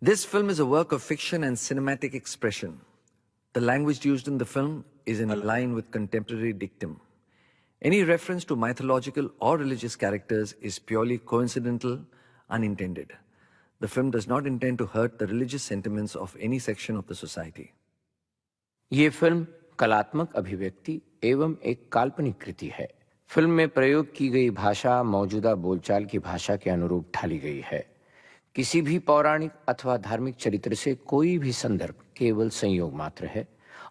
This film is a work of fiction and cinematic expression. The language used in the film is in line with contemporary dictum. Any reference to mythological or religious characters is purely coincidental, unintended. The film does not intend to hurt the religious sentiments of any section of the society. ये film कलात्मक अभिव्यक्ति एवं एक काल्पनिक कृति है। Film में प्रयोग की गई भाषा मौजूदा बोलचाल की भाषा के अनुरूप ढाली गई है। किसी भी पौराणिक अथवा धार्मिक चरित्र से कोई भी संदर्भ केवल संयोग मात्र है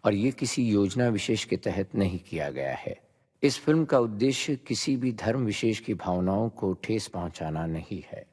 और ये किसी योजना विशेष के तहत नहीं किया गया है। इस फिल्म का उद्देश्य किसी भी धर्म विशेष की भावनाओं को ठेस पहुंचाना नहीं है।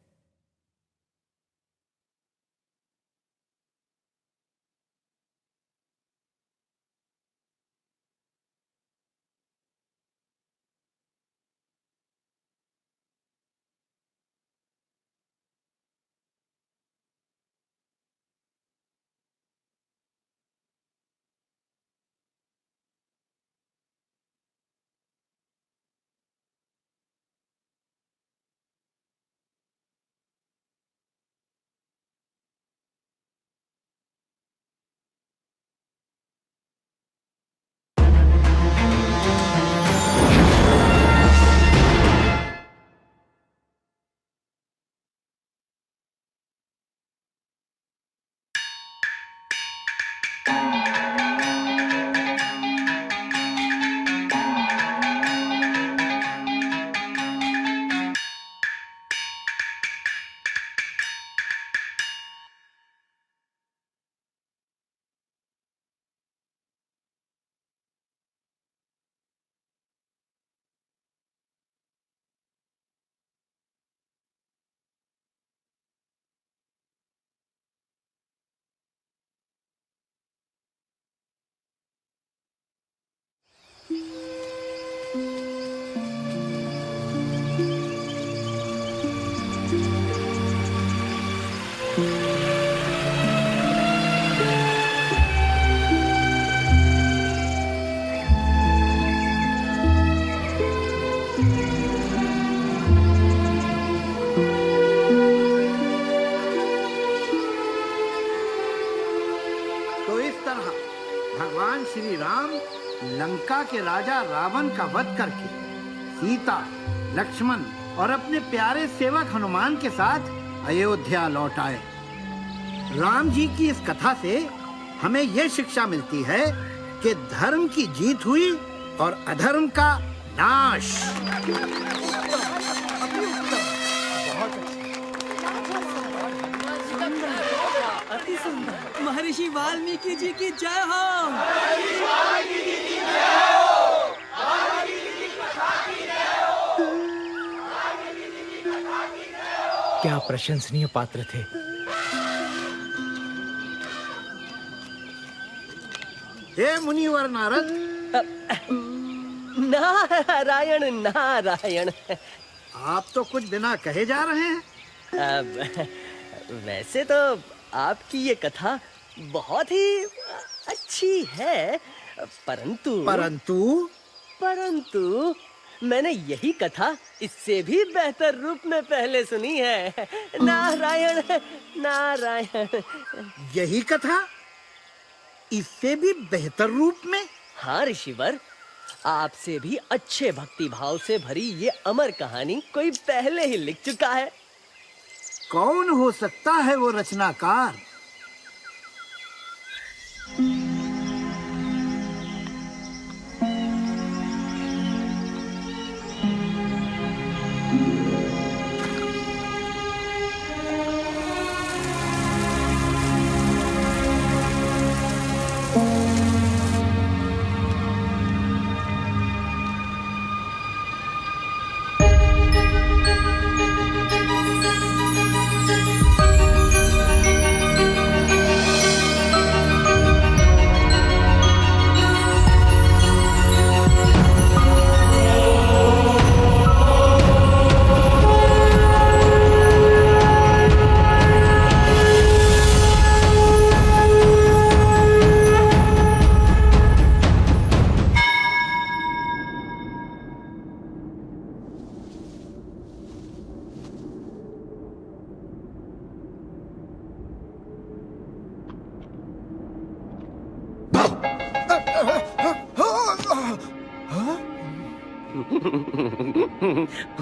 भगवान श्री राम लंका के राजा रावण का वध करके सीता, लक्ष्मण और अपने प्यारे सेवक हनुमान के साथ अयोध्या लौट आए। राम जी की इस कथा से हमें यह शिक्षा मिलती है कि धर्म की जीत हुई और अधर्म का नाश। महर्षि वाल्मीकि जी की जय हो। क्या प्रशंसनीय पात्र थे। हे मुनिवर नारद। नारायण नारायण। आप तो कुछ बिना कहे जा रहे हैं। वैसे तो आपकी ये कथा बहुत ही अच्छी है, परंतु मैंने यही कथा इससे भी बेहतर रूप में पहले सुनी है। नारायण नारायण। यही कथा इससे भी बेहतर रूप में? हाँ ऋषिवर, आपसे भी अच्छे भक्ति भाव से भरी ये अमर कहानी कोई पहले ही लिख चुका है। कौन हो सकता है वो रचनाकार?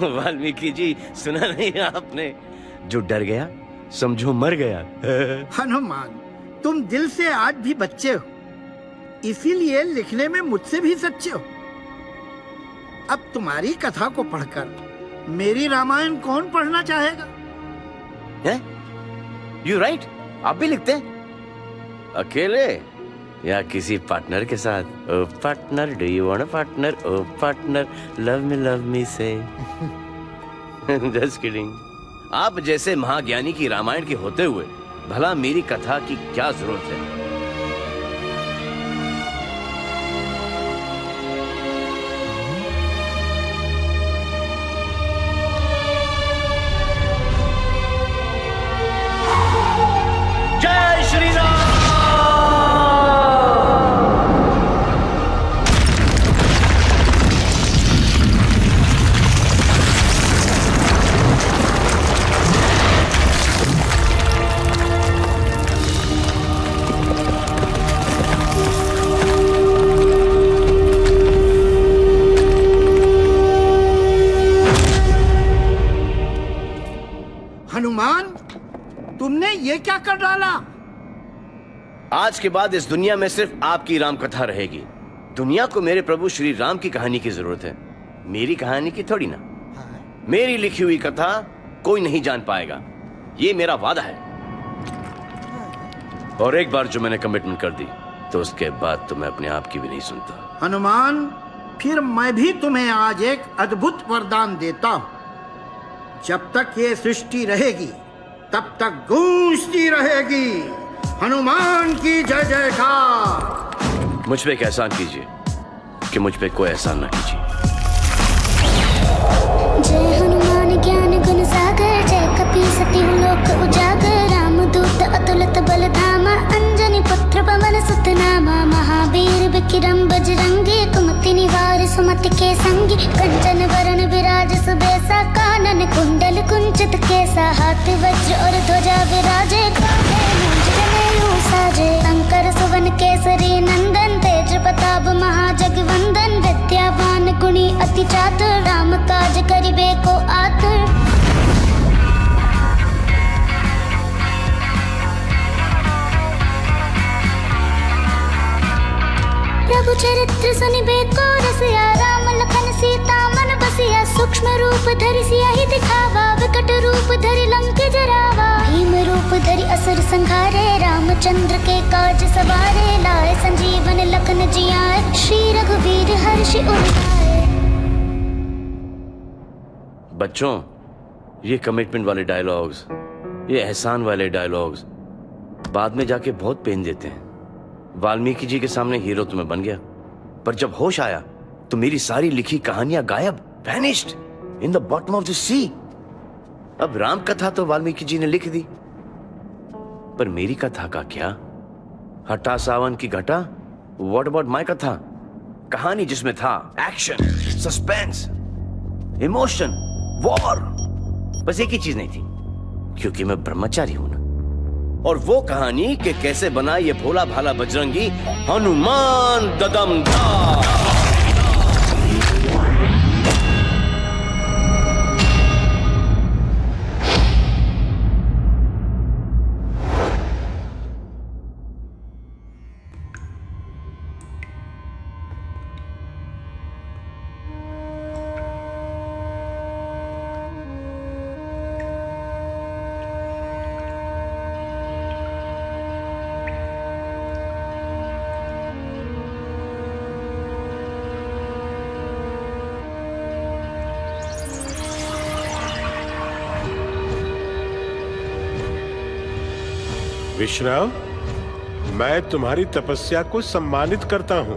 वाल्मीकि जी, सुना नहीं आपने? जो डर गया समझो मर गया। हनुमान, तुम दिल से आज भी बच्चे हो, इसीलिए लिखने में मुझसे भी सच्चे हो। अब तुम्हारी कथा को पढ़कर मेरी रामायण कौन पढ़ना चाहेगा? यू राइट, आप भी लिखते हैं? अकेले या किसी पार्टनर के साथ? Oh partner, do you want a partner? Oh partner, love me से। Just kidding. आप जैसे महाज्ञानी की रामायण के होते हुए भला मेरी कथा की क्या जरूरत है? जय श्री राम। हनुमान, तुमने ये क्या कर डाला? आज के बाद इस दुनिया में सिर्फ आपकी राम कथा रहेगी। दुनिया को मेरे प्रभु श्री राम की कहानी की जरूरत है, मेरी कहानी की थोड़ी ना। मेरी लिखी हुई कथा कोई नहीं जान पाएगा, ये मेरा वादा है। और एक बार जो मैंने कमिटमेंट कर दी तो उसके बाद तो मैं अपने आप की भी नहीं सुनता। हनुमान, फिर मैं भी तुम्हें आज एक अद्भुत वरदान देता हूं। जब तक ये सृष्टि रहेगी तब तक गूंजती रहेगी हनुमान की जय जयकार। मुझ पे एक एहसान कीजिए कि मुझ पे कोई एहसान ना कीजिए। जय हनुमान ज्ञान गुण सागर, जय कपी सती लोक उजागर, रामदूत अतुलित बल धामा, अंजनी पुत्र पवन सुत नामा, महावीर विक्रम बजरंगी, कुमति निवार सुमति के संगी, कंचन वरण विराज सुबेसा, कानन कुंडल कुंचित केसा, हाथ वज्र और ध्वजा विराजे, साजे, शंकर सुवन केसरी नंदन, तेज प्रताप महाजगवंदन, विद्यावान गुणी अति चातुर, राम काज करिबे को आतुर। प्रभु चरित्र सुनिबे को रसिया, राम लखन सीता मन बसिया, सूक्ष्म रूप धरि सियाहि दिखावा, विकट रूप धरि लंक जरावा, भीम रूप धरि असुर संहारे, रामचंद्र के काज सवारे, लाए संजीवन लखन जियाए, श्री रघुवीर हर्षि उर लाए। बच्चों, ये कमिटमेंट वाले डायलॉग्स, ये एहसान वाले डायलॉग्स बाद में जाके बहुत पेन देते हैं। वाल्मीकि जी के सामने हीरो तो मैं बन गया, पर जब होश आया तो मेरी सारी लिखी कहानियां गायब, vanished in the bottom of the sea. अब राम कथा तो वाल्मीकि जी ने लिख दी, पर मेरी कथा का क्या? हटा सावन की घटा। व्हाट अबाउट माय कथा? कहानी जिसमें था एक्शन, सस्पेंस, इमोशन, वॉर, बस एक ही चीज नहीं थी, क्योंकि मैं ब्रह्मचारी हूं ना। और वो कहानी कि कैसे बना ये भोला भाला बजरंगी हनुमान ददमधार। विश्राम, मैं तुम्हारी तपस्या को सम्मानित करता हूं।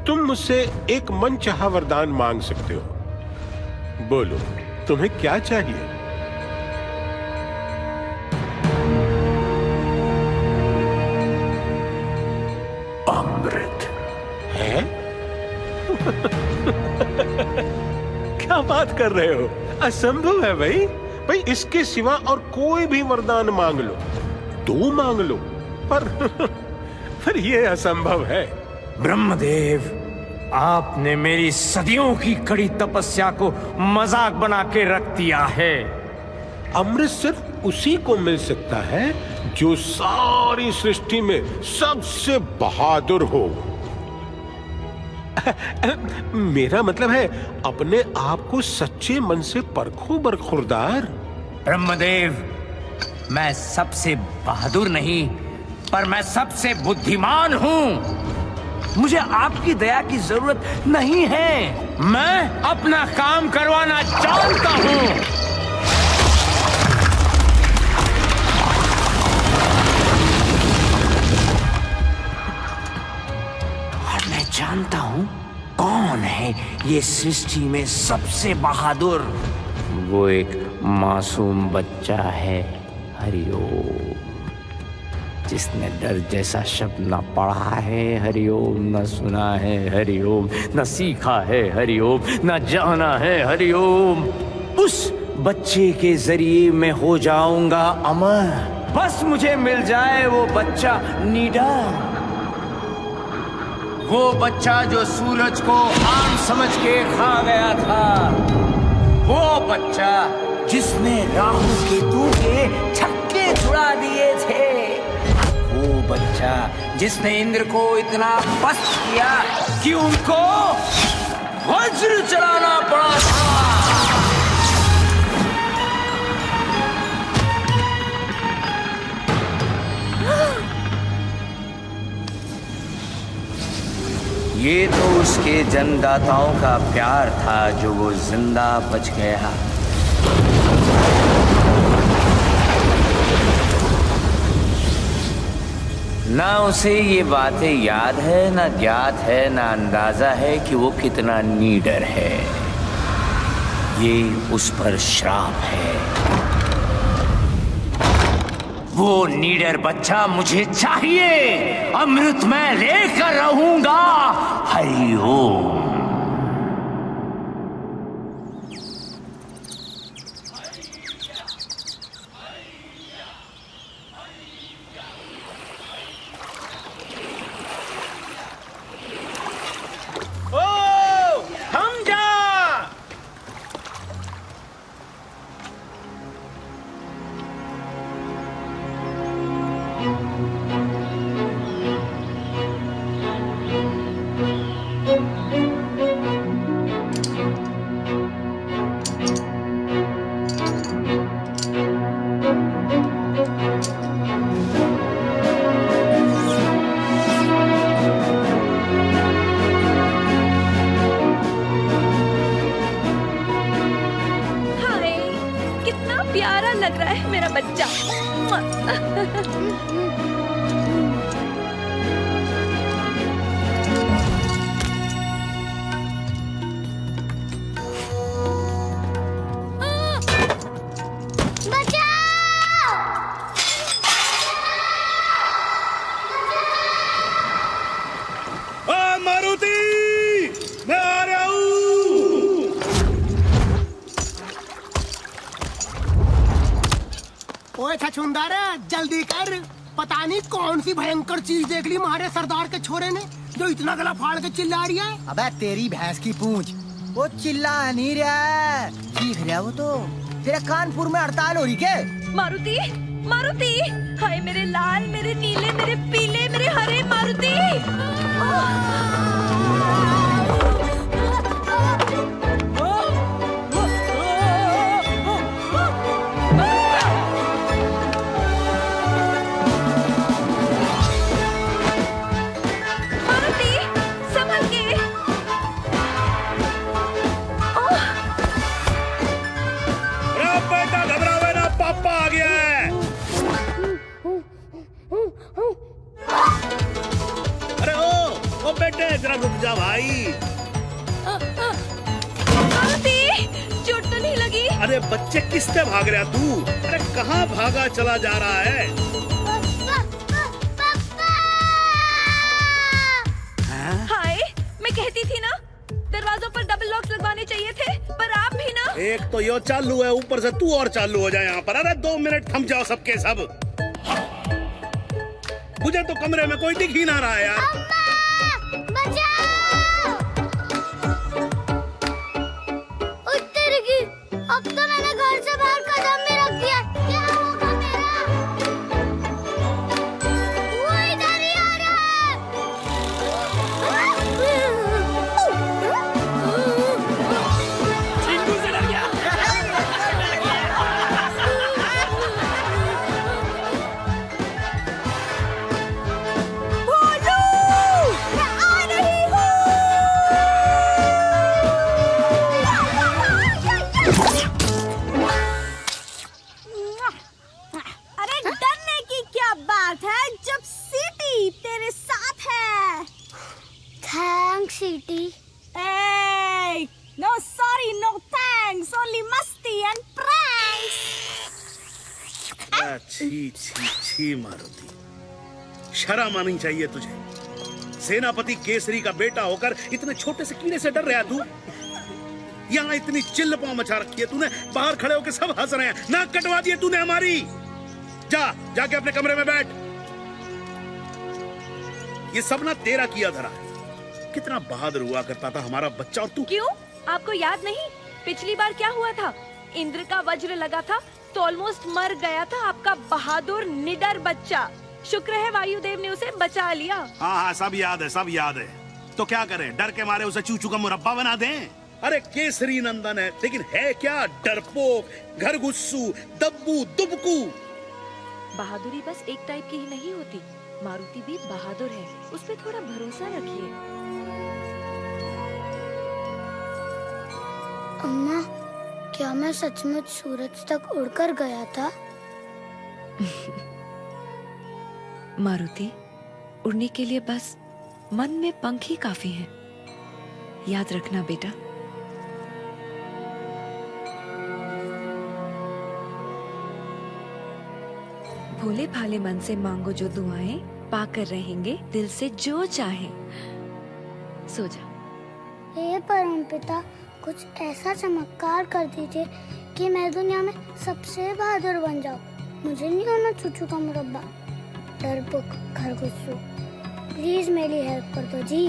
तुम मुझसे एक मनचाहा वरदान मांग सकते हो। बोलो, तुम्हें क्या चाहिए? अमृत है? क्या बात कर रहे हो? असंभव है भाई। भाई, इसके सिवा और कोई भी वरदान मांग लो, दो मांग लो, पर ये असंभव है। ब्रह्मदेव, आपने मेरी सदियों की कड़ी तपस्या को मजाक बना के रख दिया है। अमृत सिर्फ उसी को मिल सकता है जो सारी सृष्टि में सबसे बहादुर हो। मेरा मतलब है अपने आप को सच्चे मन से परखो बरखुरदार। ब्रह्मदेव, मैं सबसे बहादुर नहीं, पर मैं सबसे बुद्धिमान हूँ। मुझे आपकी दया की जरूरत नहीं है। मैं अपना काम करवाना जानता हूँ। और मैं जानता हूँ कौन है ये सृष्टि में सबसे बहादुर। वो एक मासूम बच्चा है, हरिओम, जिसने डर जैसा शब्द न पढ़ा है हरिओम, न सुना है हरिओम, न सीखा है हरिओम, न जाना है हरिओम। उस बच्चे के जरिए मैं हो जाऊंगा अमर। बस मुझे मिल जाए वो बच्चा निडर, वो बच्चा जो सूरज को आम समझ के खा गया था, वो बच्चा जिसने राहु केतु के छक्के छुड़ा दिए थे, वो बच्चा जिसने इंद्र को इतना पस्त किया कि उनको वज्र चलाना पड़ा था। ये तो उसके जन्मदाताओं का प्यार था जो वो जिंदा बच गया। ना उसे ये बातें याद है, ना ज्ञात है, ना अंदाजा है कि वो कितना नीडर है। ये उस पर श्राप है। वो नीडर बच्चा मुझे चाहिए। अमृत मैं लेकर रहूंगा। हरि ओम। छछूंदर, जल्दी कर। पता नहीं कौन सी भयंकर चीज देख ली हमारे सरदार के छोरे ने जो इतना गला फाड़ के चिल्ला रही है। अबे तेरी भैंस की पूंछ, वो चिल्ला नहीं रहा, चीख रहा। वो तो तेरे कानपुर में हड़ताल हो रही क्या? मारुति, मारुति, हाय मेरे लाल, मेरे नीले, मेरे पीले, मेरे हरे मारुति। जरा रुक जा भाई। चोट तो नहीं लगी? अरे बच्चे किससे भाग रहा तू? अरे कहाँ भागा चला जा रहा है? हाय, मैं कहती थी ना दरवाजों पर डबल लॉक्स लगवाने चाहिए थे, पर आप भी ना। एक तो यो चालू है, ऊपर से तू और चालू हो जाए यहाँ पर। अरे 2 मिनट थम जाओ सबके सब। मुझे तो कमरे में कोई दिख ही ना रहा है यार। छी छी छी मारुति, शर्म आनी चाहिए तुझे। सेनापति केसरी का बेटा होकर इतने छोटे से कीड़े से डर रहा तू? यहाँ इतनी चिल्ल पांव मचा रखी है तूने, बाहर खड़े होकर सब हंस रहे हैं, नाक कटवा दिए तूने हमारी। जाके अपने कमरे में बैठ। ये सब ना तेरा किया धरा है। कितना बहादुर हुआ करता था हमारा बच्चा, और तू। क्यों, आपको याद नहीं पिछली बार क्या हुआ था? इंद्र का वज्र लगा था तो ऑलमोस्ट मर गया था आपका बहादुर निडर बच्चा। शुक्र है वायुदेव ने उसे बचा लिया। हाँ हाँ, सब याद है, सब याद है। तो क्या करें, डर के मारे उसे चूचू का मुरब्बा बना दें? अरे केसरी नंदन है, लेकिन है क्या? डरपोक, घरगुस्सू, दब्बू, दुबकू। बहादुरी बस एक टाइप की ही नहीं होती, मारुति भी बहादुर है, उस पे थोड़ा भरोसा रखिए। अम्मा, क्या मैं सचमुच सूरज तक उड़कर गया था? मारुति, उड़ने के लिए बस मन में पंख ही काफी हैं। याद रखना बेटा। भोले भाले मन से मांगो जो दुआएं, पाकर रहेंगे दिल से जो चाहे। सो जा। हे परमपिता, कुछ ऐसा चमत्कार कर दीजिए कि मैं दुनिया में सबसे बहादुर बन जाऊं। मुझे नहीं होना चूचू का मुरब्बा, डरपोक, खरगोशू। प्लीज मेरी हेल्प कर दो जी।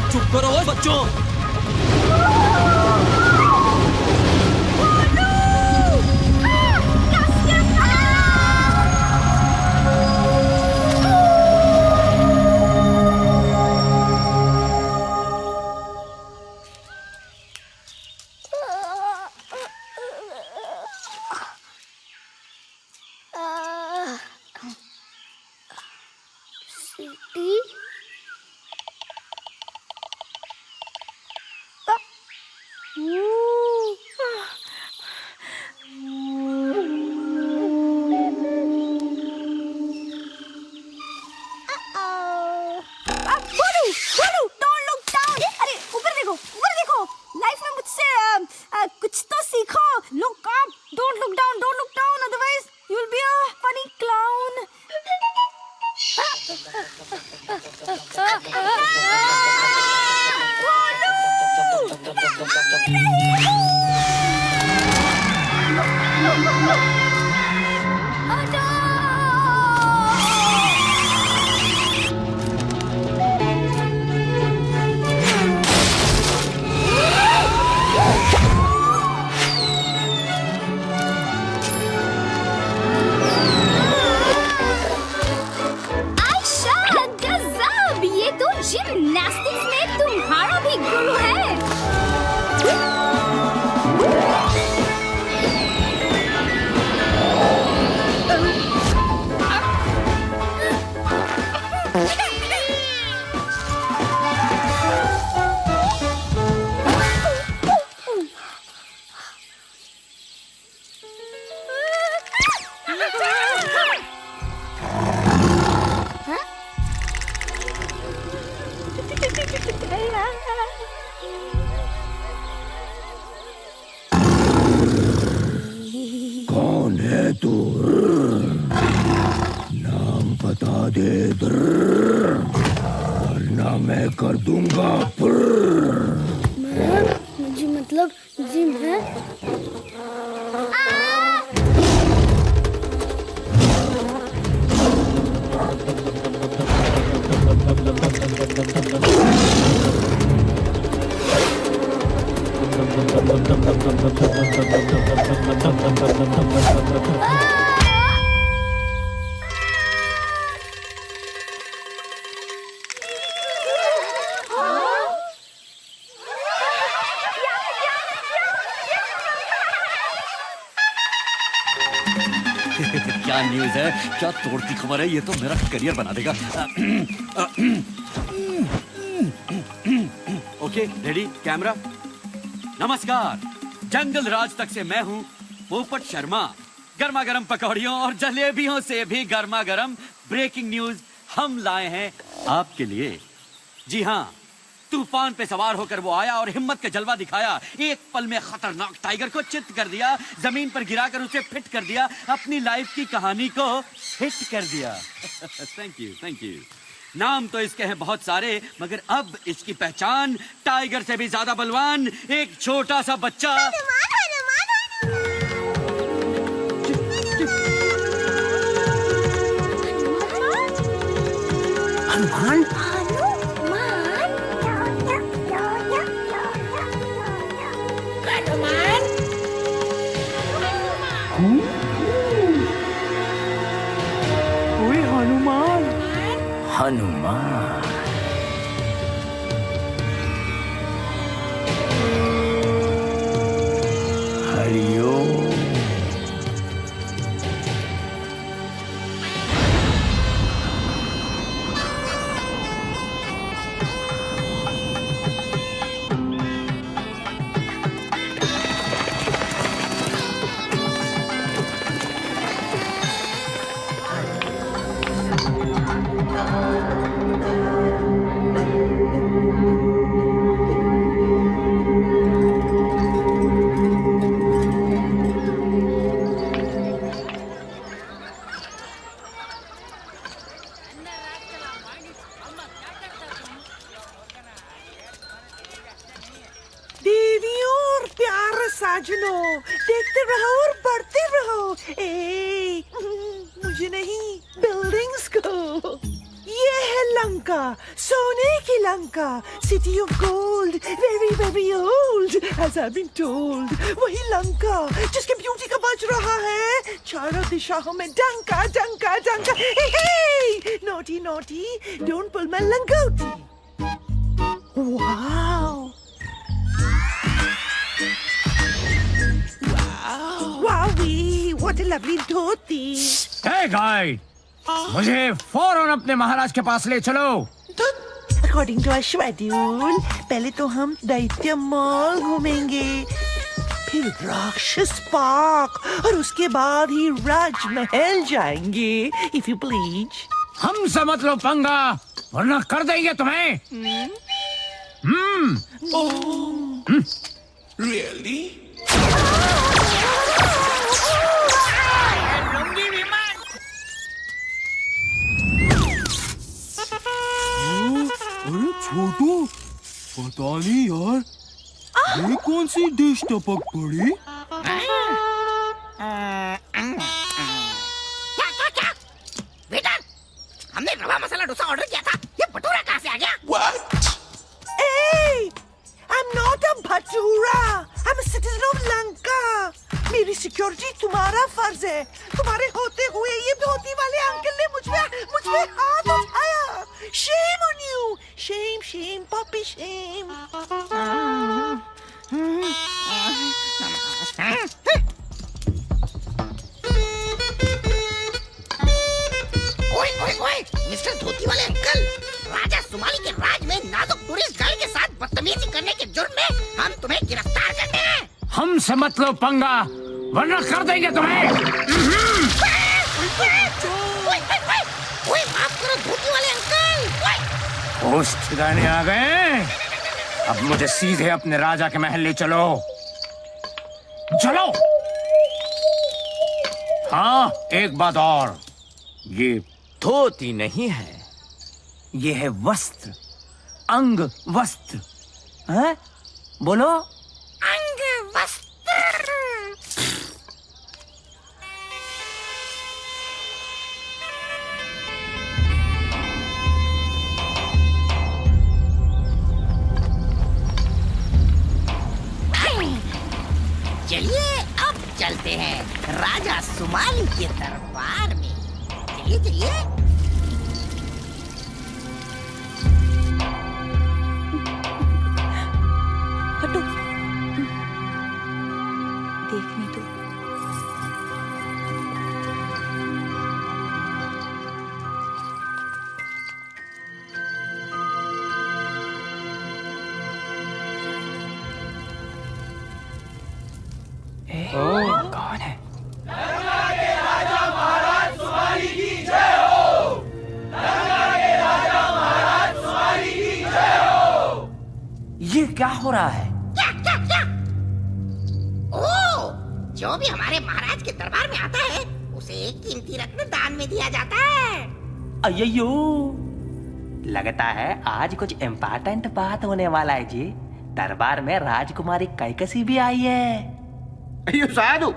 चुप करो ओए बच्चों। कौन है तू? नाम बता दे वरना मैं कर दूंगा। मुझे मतलब जिम है। क्या न्यूज़ है? क्या तोड़ती खबर है? ये तो मेरा करियर बना देगा। Okay, ready, camera. नमस्कार, जंगल राज तक से मैं हूँ पोपट शर्मा। गर्मा गर्म पकौड़ियों और जलेबियों से भी गर्मा गर्म ब्रेकिंग न्यूज हम लाए हैं आपके लिए। जी हाँ, तूफान पे सवार होकर वो आया और हिम्मत का जलवा दिखाया। एक पल में खतरनाक टाइगर को चित कर दिया, जमीन पर गिराकर उसे फिट कर दिया, अपनी लाइफ की कहानी को हिट कर दिया। Thank you, thank you. नाम तो इसके हैं बहुत सारे, मगर अब इसकी पहचान टाइगर से भी ज्यादा बलवान एक छोटा सा बच्चा। हनुमान। हनुमान। हरिओम। साजनों, देखते रहो और बढ़ते रहो। ए, मुझे नहीं, बिल्डिंग्स को। ये है लंका, सोने की Lanka, city of gold, very very old, as I've been told। वही लंका जिसके ब्यूटी का बज रहा है चारों दिशाओं में डंका डंका डंका। Hey naughty naughty, don't pull my langoti. Wow wowie, what a lovely dhoti. Hey guide, मुझे फौरन अपने महाराज के पास ले चलो। According to our schedule, पहले तो हम दैत्य मॉल घूमेंगे, फिर राक्षस पार्क और उसके बाद ही राजमहल जाएंगे, if you please। हमसे मत लो पंगा, वरना कर देंगे तुम्हें। Really? अरे छोटू, पता नहीं यार, ये कौन सी डिश टपक पड़ी? क्या? बेटा, हमने रवा मसाला डोसा ऑर्डर किया था, ये भटूरा कहाँ से आ गया? What? Hey, I'm not a bhatura, I'm a citizen of Lanka। मेरी सिक्योरिटी तुम्हारा फर्ज है। तुम्हारे होते हुए ये धोती वाले अंकल ने मुझ पे हाथ उठाया। Shame on you, shame, shame, puppy shame। ओए, मिस्टर धोती वाले अंकल, सुमाली के राज में नाजुक टूरिस्ट गर्ल के साथ बदतमीजी करने के जुर्म में हम तुम्हें गिरफ्तार करते हैं। हमसे मत लो पंगा, वरना कर देंगे तुम्हें। ओए माफ करो धोती वाले अंकल। होश ठिकाने आ गए? अब मुझे सीधे अपने राजा के महल ले चलो। चलो। हाँ, एक बात और, ये धोती नहीं है, ये है वस्त्र, अंग वस्त्र। हैं? बोलो। अंग वस्त्र। चलिए अब चलते हैं राजा सुमाली के दरबार में। चलिए चलिए। हटो, देखने दो। कौन है? गंगा के राजा महाराज सुमाली की जय हो। गंगा के राजा महाराज सुमाली की जय हो। ये क्या हो रहा है? क्या क्या क्या? ओ, जो भी हमारे महाराज के दरबार में आता है उसे एक कीमती रत्न दान में दिया जाता है। अय्यो, लगता है आज कुछ इम्पोर्टेंट बात होने वाला है जी। दरबार में राजकुमारी कैकसी भी आई है। अयो साधु,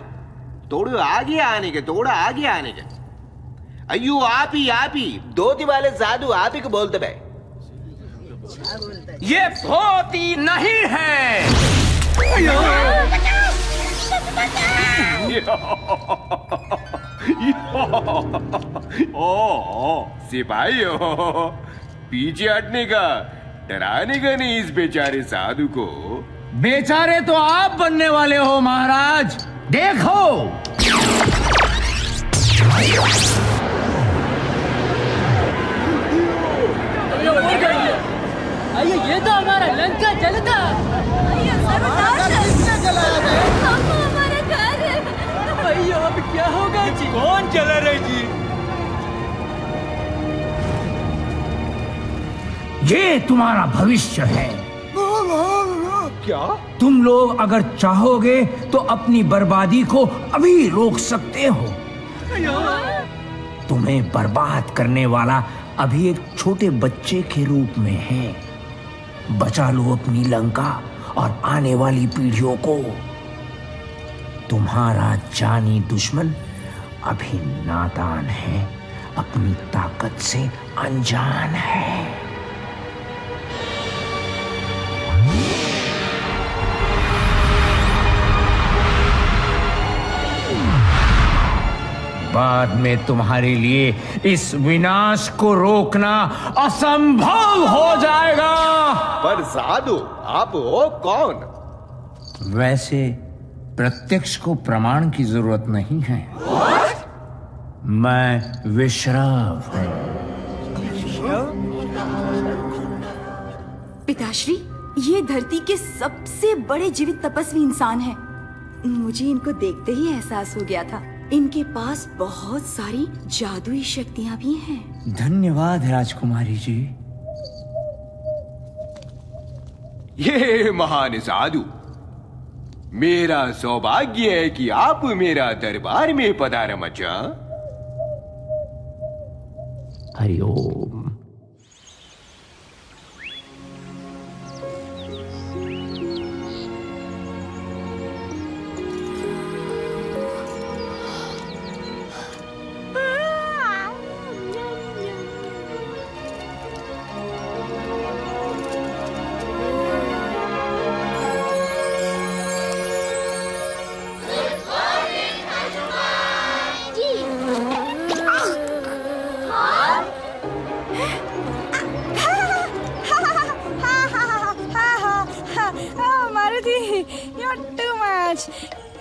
थोड़ा आगे आने के, थोड़ा आगे आने के। अयो आप ही धोती वाले साधु आप ही को बोलते भाई। ये धोती नहीं है। ओ सिपाही हो, पीछे हटने का, डराने का नहीं इस बेचारे साधु को। बेचारे तो आप बनने वाले हो महाराज, देखो। आइए, ये तो हमारा लंका जलता। हमारा घर। अयो अब क्या होगा जी? कौन चला रहे जी? ये तुम्हारा भविष्य है। क्या? तुम लोग अगर चाहोगे तो अपनी बर्बादी को अभी रोक सकते हो। तुम्हें बर्बाद करने वाला अभी एक छोटे बच्चे के रूप में है। बचा लो अपनी लंका और आने वाली पीढ़ियों को। तुम्हारा जानी दुश्मन अभी नादान है, अपनी ताकत से अनजान है। बाद में तुम्हारे लिए इस विनाश को रोकना असंभव हो जाएगा। पर साधु आप हो कौन? वैसे प्रत्यक्ष को प्रमाण की जरूरत नहीं है। मैं विश्राव हूं। पिताश्री, ये धरती के सबसे बड़े जीवित तपस्वी इंसान हैं। मुझे इनको देखते ही एहसास हो गया था, इनके पास बहुत सारी जादुई शक्तियां भी हैं। धन्यवाद राजकुमारी जी। ये महान साधु, मेरा सौभाग्य है कि आप मेरा दरबार में पधारा मचा। हरिओम।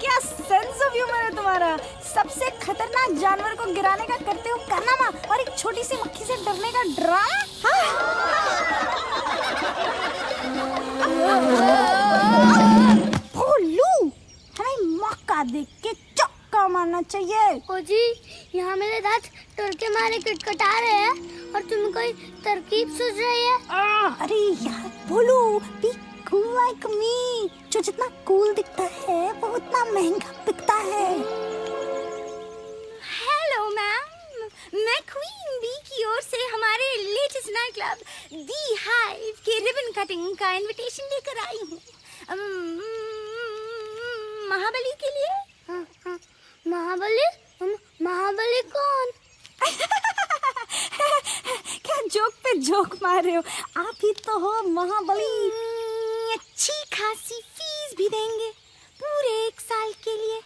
क्या सेंस ऑफ ह्यूमर है तुम्हारा। सबसे खतरनाक जानवर को गिराने का करते हो कारनामा और एक छोटी सी मक्खी से डरने का ड्रामा। चाहिए। ओ जी, यहाँ मेरे दांत टुरके मारे कटकटा रहे हैं और तुम्हें कोई तरकीब सूझ रही है? अरे यार बोलो, बी कूल लाइक मी। जो जितना कूल दिखता है वो उतना महंगा बिकता है। हेलो मैम, मैं क्वीन बी की ओर से हमारे लेटेस्ट नाइट क्लब दी हाइव के रिबन कटिंग का इनविटेशन लेकर आई हूँ महाबली के लिए। महाबली? महाबली कौन? क्या जोक पे जोक मार रहे हो? आप ही तो हो महाबली। अच्छी खासी फीस भी देंगे, पूरे 1 साल के लिए।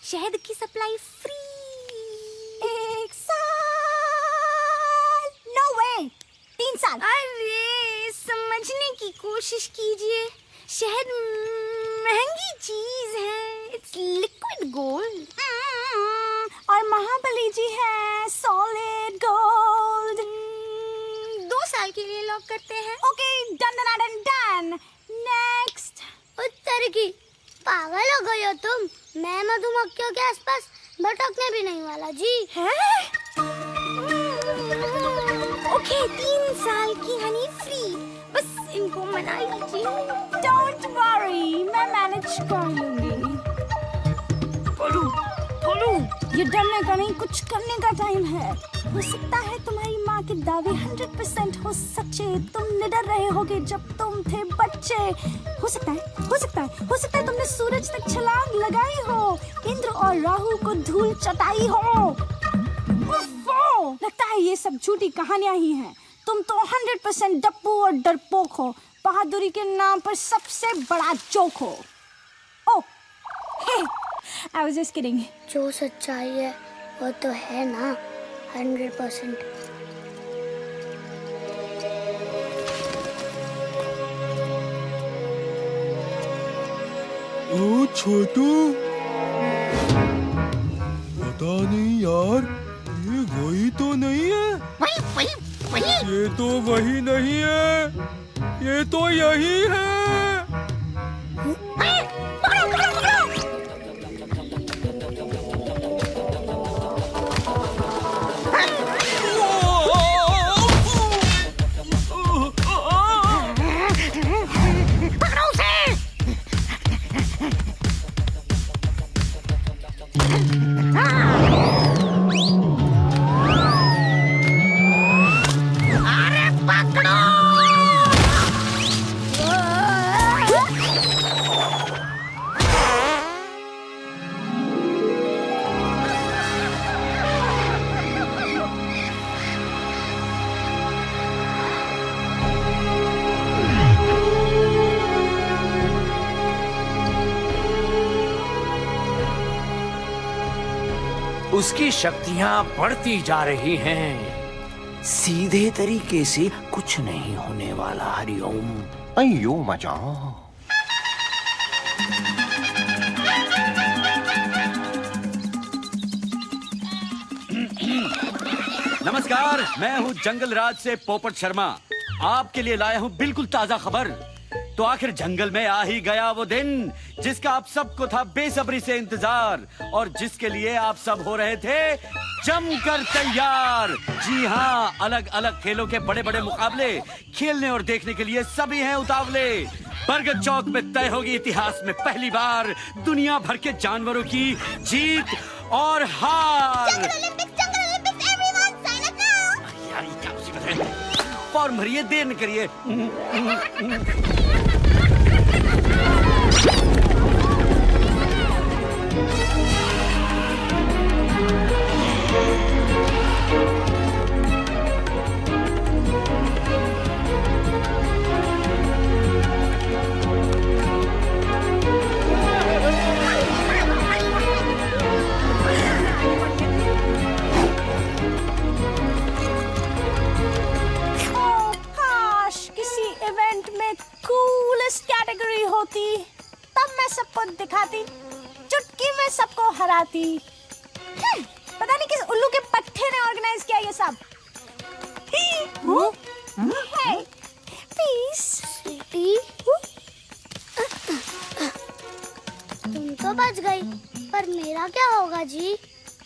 शहद की सप्लाई फ्री। 1 साल? नो वे, 3 साल। अरे समझने की कोशिश कीजिए, शहद महंगी चीज है, इट्स लिक्विड गोल्ड। और महाबली जी है सॉलिड गोल्ड। 2 साल के लिए लॉक करते हैं। Okay, done. नेक्स्ट। उत्तर की पागल हो गई हो तुम? मैं मधुमक्खियों के आसपास भटकने भी नहीं वाला जी। ओके, 3 साल की हनी फ्री, बस इनको मना लीजिए। डोंट वरी, मैं मैनेज कर लूंगी। बोलू, ये डरने का नहीं, कुछ करने का टाइम है। हो सकता है तुम्हारी माँ के दावे 100% हो सच्चे। तुम निडर रहे होगे जब तुम थे बच्चे। हो सकता है तुमने सूरज तक छलांग लगाई हो, इंद्र और राहु को धूल चटाई हो। लगता है ये सब झूठी कहानियां ही हैं। तुम तो 100% डप्पू और डरपोक हो, बहादुरी के नाम पर सबसे बड़ा जोक हो। ओह, I was just kidding. जो सच्चाई है वो तो है ना 100%। ओ छोटू, पता नहीं यार, ये वही तो नहीं है। वही। ये तो वही नहीं है, ये तो यही है। उसकी शक्तियां बढ़ती जा रही हैं। सीधे तरीके से कुछ नहीं होने वाला। हरिओम। अयो मजा। नमस्कार, मैं हूँ जंगल राज से पोपट शर्मा। आपके लिए लाया हूँ बिल्कुल ताजा खबर। तो आखिर जंगल में आ ही गया वो दिन जिसका आप सबको था बेसब्री से इंतजार और जिसके लिए आप सब हो रहे थे जमकर तैयार। जी हाँ, अलग अलग खेलों के बड़े बड़े मुकाबले खेलने और देखने के लिए सभी हैं उतावले। बरगद चौक में तय होगी इतिहास में पहली बार दुनिया भर के जानवरों की जीत और हार। यार ये क्या मुसीबत है? फॉर्म भरिए, देर न करिए। कैटेगरी होती तब मैं सबको दिखाती, चुटकी में सबको हराती। पता नहीं किस उल्लू के पट्टे ने ऑर्गेनाइज किया ये सब। पीस स्वीटी, तुम तो बच गई, पर मेरा क्या होगा जी?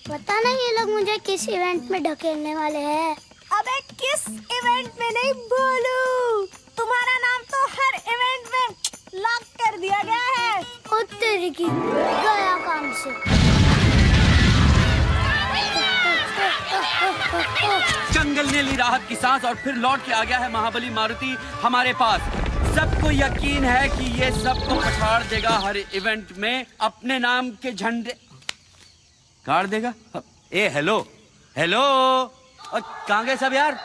पता नहीं ये लोग मुझे किस इवेंट में ढकेलने वाले हैं। अबे किस इवेंट में नहीं बोलू, तुम्हारा नाम तो हर इवेंट में लॉक कर दिया गया है। ओ तेरी की गया काम से। जंगल ने ली राहत की सांस और फिर लौट के आ गया है महाबली मारुति हमारे पास। सबको यकीन है कि ये सबको पछाड़ देगा, हर इवेंट में अपने नाम के झंडे गाड़ देगा। ए हेलो हेलो, और कहाँ गए सब यार?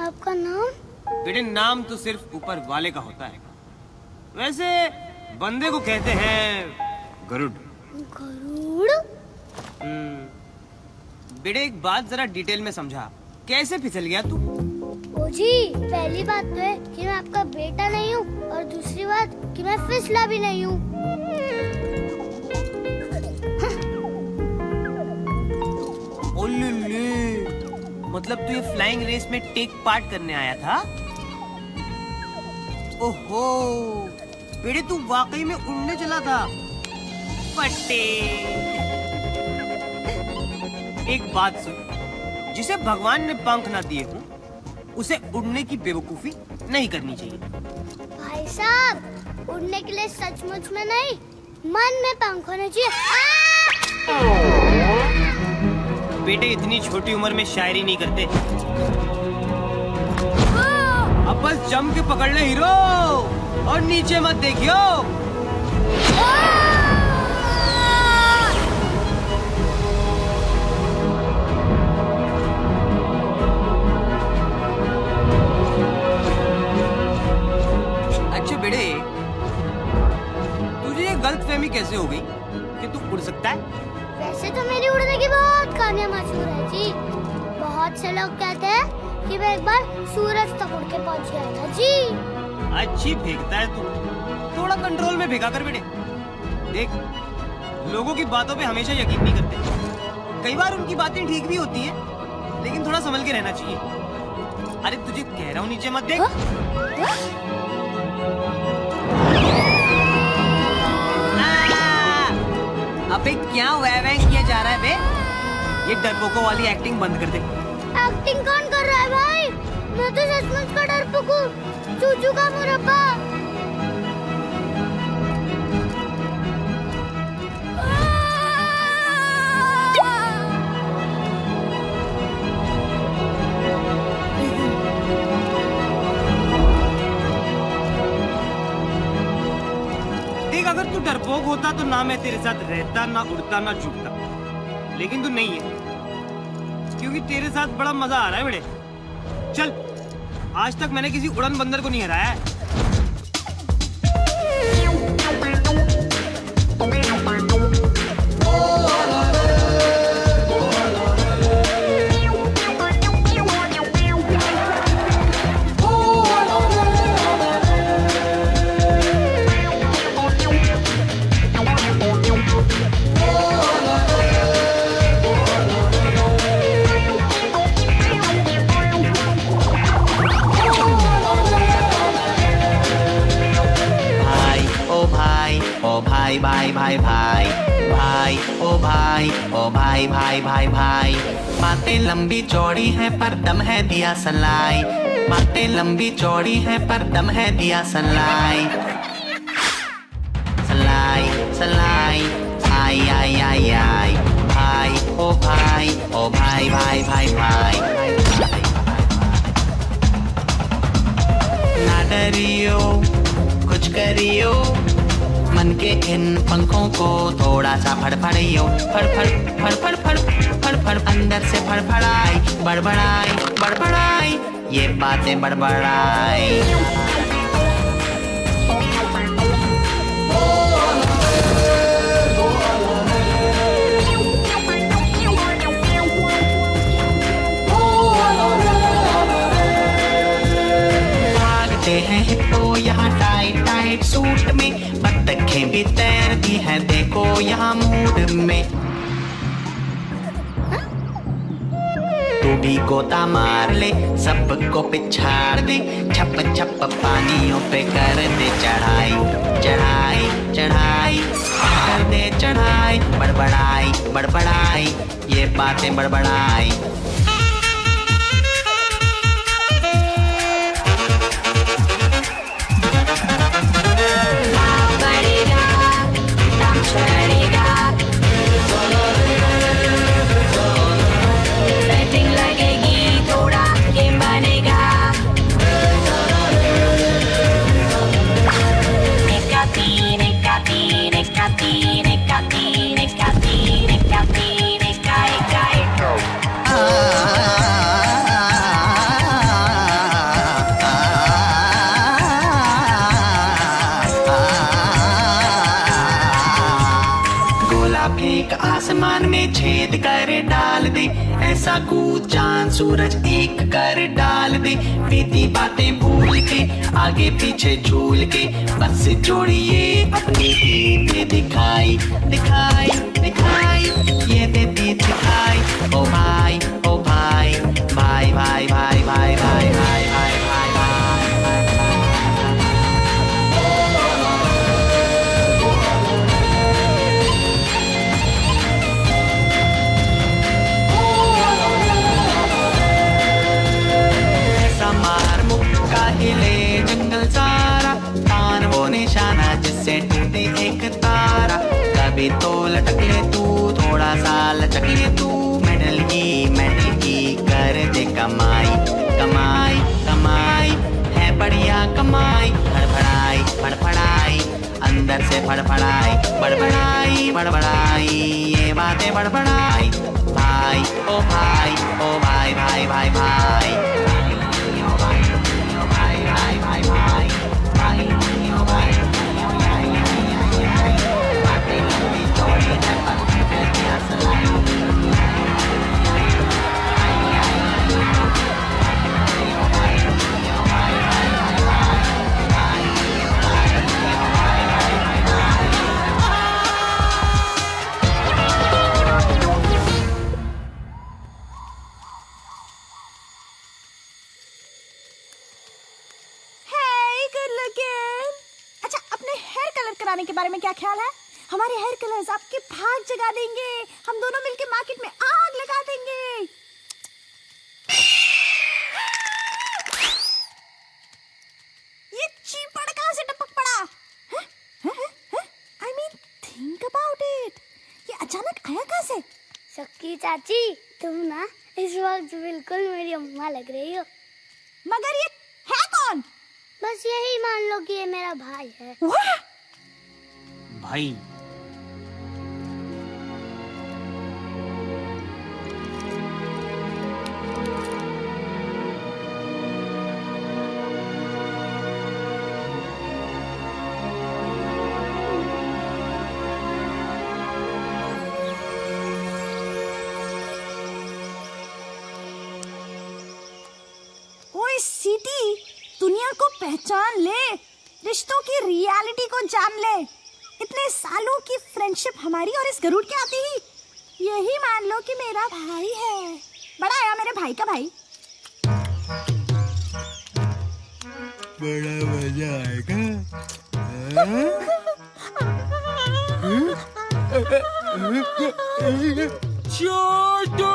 आपका नाम? बेटे नाम तो सिर्फ ऊपर वाले का होता है, वैसे बंदे को कहते हैं गरुड़। गरुड़? बेटे एक बात जरा डिटेल में समझा, कैसे फिसल गया तू? ओ जी, पहली बात तो है कि मैं आपका बेटा नहीं हूँ, और दूसरी बात कि मैं फिसला भी नहीं हूँ। मतलब तू ये फ्लाइंग रेस में टेक पार्ट करने आया था? ओहो, बेटे तू वाकई में उड़ने चला था। फटे। एक बात सुन, जिसे भगवान ने पंख ना दिए हो, उसे उड़ने की बेवकूफी नहीं करनी चाहिए। भाई साहब, उड़ने के लिए सचमुच में नहीं, मन में पंख होने चाहिए। बेटे इतनी छोटी उम्र में शायरी नहीं करते। अब बस जम के पकड़ ले हीरो, और नीचे मत देखियो। अच्छा बेटे, तुझे ये गलतफहमी कैसे हो गई कि तू उड़ सकता है? वैसे तो मेरी उड़ने की बहुत कहानियां मशहूर है जी। बहुत से लोग कहते हैं कि मैं एक बार सूरज तक उड़ के पहुंच गया था जी। अच्छी फेंकता है तू, थोड़ा कंट्रोल में फेंका कर बेटे। देख, लोगों की बातों पे हमेशा यकीन नहीं करते। कई बार उनकी बातें ठीक भी होती हैं, लेकिन थोड़ा संभल के रहना चाहिए। अरे तुझे कह रहा हूँ नीचे मत देख। अबे क्या वैं किया जा रहा है बे? ये डरपोकों वाली एक्टिंग बंद कर दे। एक्टिंग कौन कर रहा है भाई? मैं तो सचमुच का डरपोक हूँ, चूचू का मुरब्बा। देख, अगर तू डरपोक होता तो ना मैं तेरे साथ रहता, ना उड़ता, ना जुटता। लेकिन तू नहीं है, क्योंकि तेरे साथ बड़ा मजा आ रहा है बेटे। चल, आज तक मैंने किसी उड़न बंदर को नहीं हराया है। भाई भाई भाई भाई ओ भाई ओ भाई भाई भाई भाई बातें लंबी चौड़ी है पर दम है दिया सलाई बातें लंबी चौड़ी है पर दम है दिया सलाई सलाई सलाई आई आई आई आई भाई ओ भाई ओ भाई भाई भाई भाई ना डरियो कुछ करियो मन के इन पंखों को थोड़ा सा फड़फड़ियो फड़ फड़ फड़ फड़ फड़ फड़ फड़ अंदर से फड़फड़ाई बड़बड़ाई बड़बड़ाई ये बातें बड़बड़ाई भागते हैं हिप्पो यहाँ टाइट टाइट सूट में बत्तखें भी तैरती हैं देखो यहाँ मूड में तू भी गोता मार ले सबको पिछाड़ दे छप छप पानियों पे कर दे चढ़ाई चढ़ाई चढ़ाई कर दे चढ़ाई बड़बड़ाई बड़बड़ाई ये बातें बड़बड़ाई आसमान में छेद कर डाल दे ऐसा कूद चांद सूरज एक कर डाल दे बीती बातें भूल के आगे पीछे झूल के बस जोड़िए अपनी ही दिखाई दिखाई दिखाई ये देती दिखाई ओ भाई ओ भाई भाई भाई भाई भाई भाई भाई भाई हिले जंगल सारा तान वो निशाना जिससे टूटे एक तारा कभी तो लटक ले तू थोड़ा सा लचक ले तू मेडल की कर दे कमाई कमाई कमाई है बढ़िया कमाई फड़फड़ाई फड़फड़ाई अंदर से फड़फड़ाई बड़बड़ाई बड़बड़ाई ये बातें बड़बड़ाई भाई ओ भाई ओ भाई भाई भाई भाई के बारे में क्या ख्याल है? हमारे हेयर कलर्स आपके भाग जगा देंगे। हम दोनों मिलके मार्केट में आग लगा देंगे। ये चीपड़ कहाँ से टपक पड़ा? I mean, think about it. ये अचानक आया कहाँ से? सक्की चाची, तुम ना इस वक्त बिल्कुल मेरी अम्मा लग रही हो। मगर ये है कौन? बस यही मान लो कि ये मेरा भाई है। भाई ओए सीटी, दुनिया को पहचान ले, रिश्तों की रियलिटी को जान ले। इतने सालों की फ्रेंडशिप हमारी और इस गरुड़ के आते ही यही मान लो कि मेरा भाई है। बड़ा आया मेरे भाई का भाई। बड़ा मजा आएगा। छोटू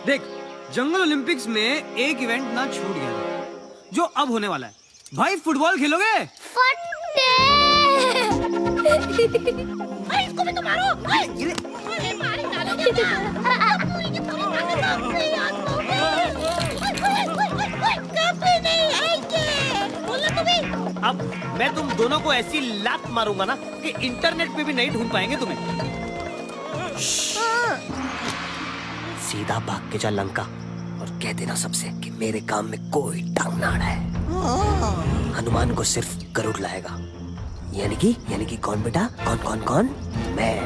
देख, जंगल ओलंपिक्स में एक इवेंट ना छूट गया था, जो अब होने वाला है। भाई फुटबॉल खेलोगे? इसको भी तो मारो। अरे मारी डालोगे ना। पूरी की पूरी ताकत आपसे याद कभी नहीं आएंगे। बोलो तो भी। अब मैं तुम दोनों को ऐसी लात मारूंगा ना कि इंटरनेट पे भी नहीं ढूंढ पाएंगे तुम्हें। सीधा भाग के जा लंका और कह देना सबसे कि मेरे काम में कोई टांग ना अड़ाए। हनुमान को सिर्फ गरुड़ लाएगा। यानी कि कौन बेटा? कौन? मैं।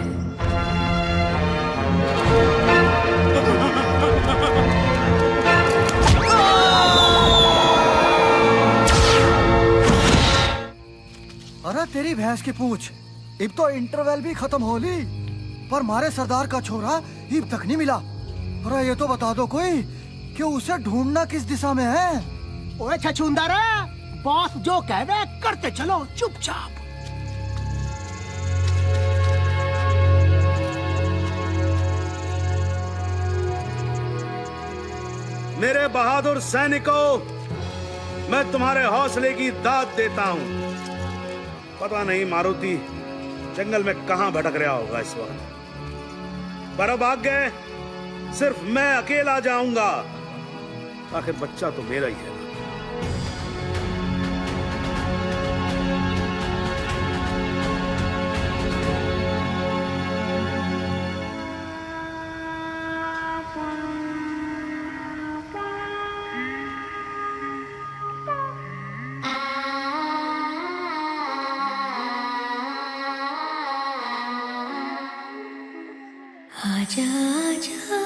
अरे तेरी भैंस की पूंछ, अब तो इंटरवल भी खत्म हो ली, पर मारे सरदार का छोरा अब तक नहीं मिला। अरे ये तो बता दो कोई कि उसे ढूंढना किस दिशा में है। ओए छछूंदर, बॉस जो कह दे करते चलो चुपचाप। मेरे बहादुर सैनिकों, मैं तुम्हारे हौसले की दाद देता हूं। पता नहीं मारुति जंगल में कहां भटक रहा होगा इस वक्त, पर अब आगे सिर्फ मैं अकेला जाऊंगा। आखिर बच्चा तो मेरा ही है। आजा आजा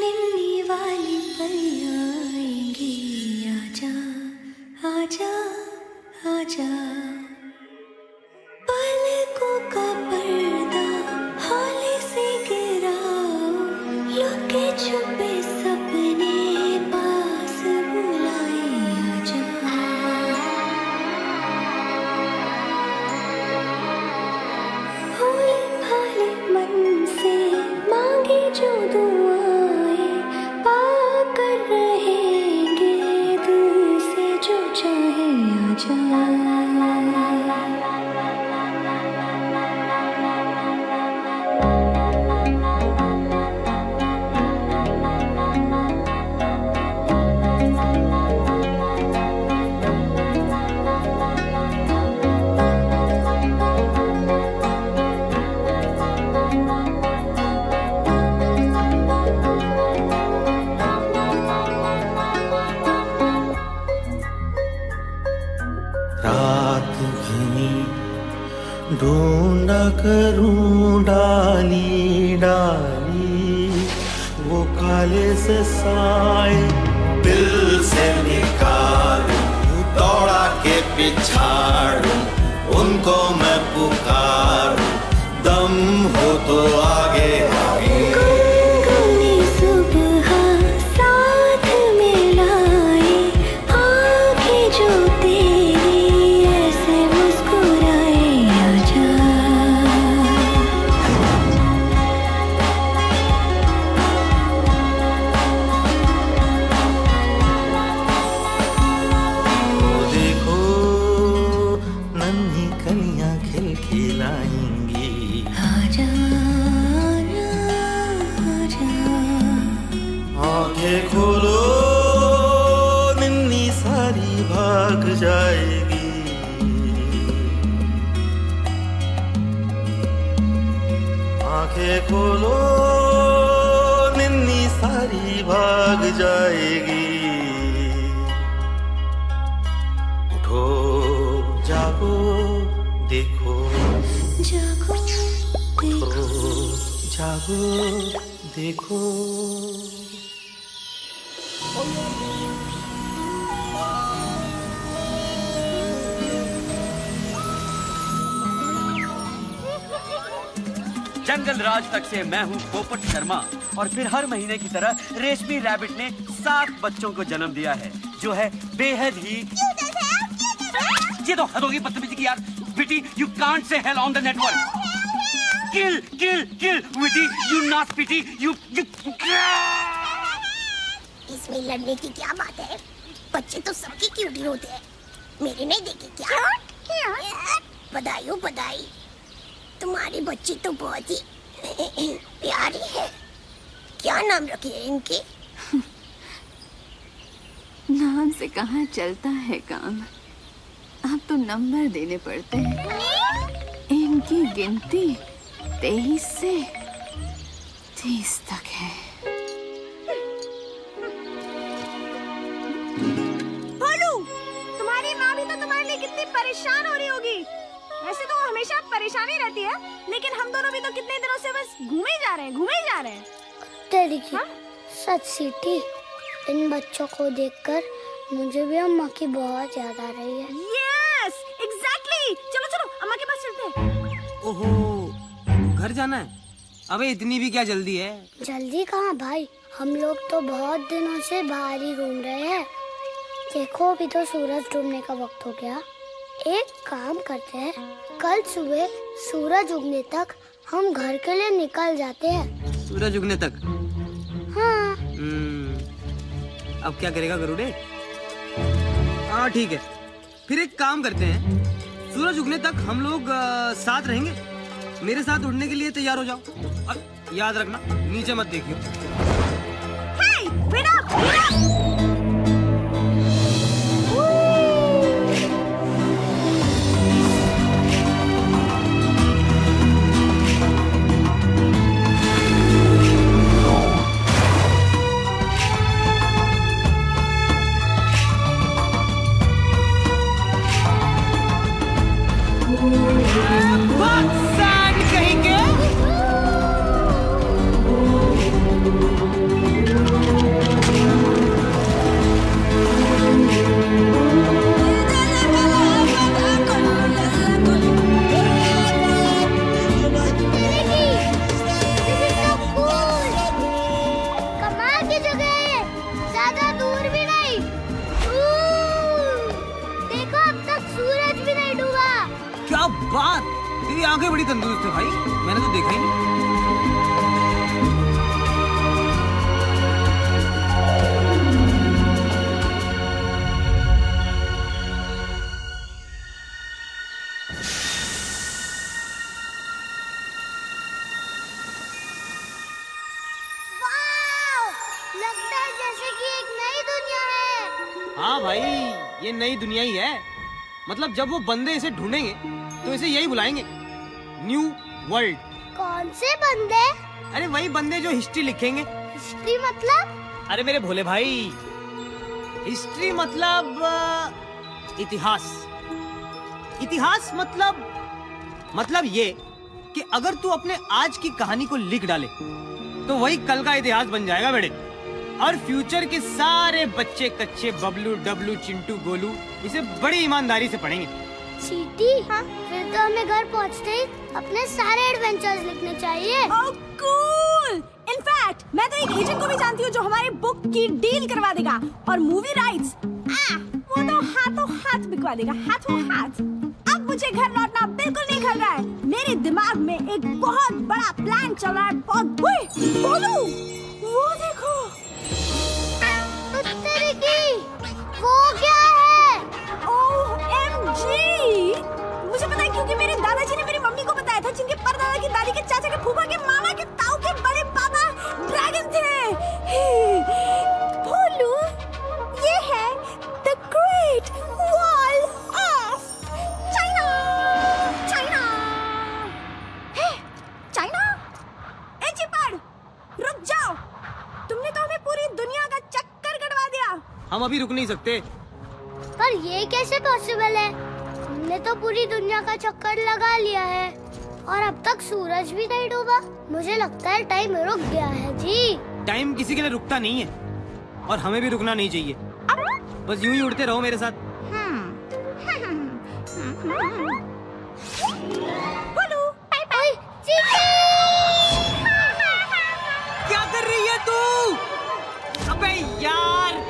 निन्नी वाली परियां आएंगी, आजा आजा आजा। पलकों का पर्दा हौले से गिराओ, लुके छुपे सपने पास बुलाए, आजा। भोले भाले मन से मांगे जो दुआएं, पाकर रहेंगे दिल से जो चाहे, आजा। रात घनी ढूंढा करूं डाली डाली, वो काले से साए दिल से निकालूं, दौड़ा के पिछाड़ूं, उनको मैं पुकारूं, दम हो तो आगे आगे। सुबह साथ में लाए, आंखें जो तेरी ऐसे मुस्कुराए, आजा। वो देखो नन्ही कलियां खिलखिलाएंगी, आजा आजा। आंखें खोलो निन्नी सारी भाग जाएगी, आंखें खोलो निन्नी सारी भाग जाएगी। उठो जागो देखो, जागो उठो जागो देखो। जंगल राज तक से मैं हूँ पोपट शर्मा, और फिर हर महीने की तरह रेशमी रैबिट ने 7 बच्चों को जन्म दिया है, जो है बेहद ही। ये तो हद होगी बदतमीजी की यार। बेटी, you can't say hell on the network. Kill kill kill witty you not pity you इसमें लड़ने की क्या बात है? बच्चे तो सबकी क्यूटी होते हैं, मेरे नहीं देखे क्या? बधाई हो बधाई, तुम्हारी बच्ची तो बहुत ही प्यारी है। क्या नाम रखे है इनके? नाम से कहाँ चलता है काम, अब तो नंबर देने पड़ते हैं। इनकी गिनती 23 से 30 तक है। भोलू, तुम्हारी माँ भी तो तुम्हारे लिए कितनी परेशान हो रही होगी। वैसे तो वो हमेशा परेशानी रहती है, लेकिन हम दोनों भी तो कितने दिनों से बस घूमे जा रहे हैं। तेरी की सच सीटी, इन बच्चों को देखकर मुझे भी अम्मा की बहुत याद आ रही है। Yes, exactly. चलो चलो अम्मा के पास चलते हैं। ओहो, घर जाना है? अबे इतनी भी क्या जल्दी है? जल्दी कहाँ भाई, हम लोग तो बहुत दिनों से बाहर ही घूम रहे हैं। देखो अभी तो सूरज डूबने का वक्त हो गया। एक काम करते हैं, कल सुबह सूरज उगने तक हम घर के लिए निकल जाते हैं। सूरज उगने तक? हाँ। अब क्या करेगा गरुड़े? हाँ ठीक है, फिर एक काम करते हैं, सूरज उगने तक हम लोग साथ रहेंगे। मेरे साथ उड़ने के लिए तैयार हो जाओ। याद रखना नीचे मत देखियो। Hey, wait up! आंखें बड़ी तंदुरुस्त है भाई, मैंने तो देखा ही नहीं। लगता है जैसे कि एक नई दुनिया है। हाँ भाई, ये नई दुनिया ही है। मतलब जब वो बंदे इसे ढूंढेंगे तो इसे यही बुलाएंगे, न्यू वर्ल्ड। कौन से बंदे? अरे वही बंदे जो हिस्ट्री लिखेंगे। हिस्ट्री मतलब? अरे मेरे भोले भाई, हिस्ट्री मतलब इतिहास। इतिहास मतलब ये कि अगर तू अपने आज की कहानी को लिख डाले तो वही कल का इतिहास बन जाएगा बेटे। और फ्यूचर के सारे बच्चे कच्चे बबलू डबलू चिंटू गोलू इसे बड़ी ईमानदारी से पढ़ेंगे। चीटी, हाँ? फिर तो हमें घर पहुंचते ही अपने सारे एडवेंचर्स लिखने चाहिए। Oh, cool! इनफैक्ट मैं तो एक एजेंट को भी जानती हूँ जो हमारे बुक की डील करवा देगा, और मूवी राइट्स वो तो हाथों हाथ बिकवा देगा, हाथों हाथ। अब मुझे घर लौटना बिल्कुल नहीं खल रहा है। मेरे दिमाग में एक बहुत बड़ा प्लान चल रहा है। बोलू, वो देखो। वो क्या है? OMG! मुझे पता है क्योंकि मेरे दादाजी ने मेरी मम्मी को बताया था, जिनके परदादा की दादी के चाचा के फूफा के मामा के ताऊ के बड़े पापा ड्रैगन थे। भोलू, ये है the great wall of China. China? ए चिपड़, रुक जाओ। तुमने तो हमें पूरी दुनिया का चक्कर कटवा दिया। हम अभी रुक नहीं सकते। पर ये कैसे पॉसिबल है? हमने तो पूरी दुनिया का चक्कर लगा लिया है और अब तक सूरज भी नहीं डूबा। मुझे लगता है टाइम रुक गया है जी। टाइम किसी के लिए रुकता नहीं है और हमें भी रुकना नहीं चाहिए। बस यूं ही उड़ते रहो मेरे साथ। क्या कर रही है तू? अबे यार!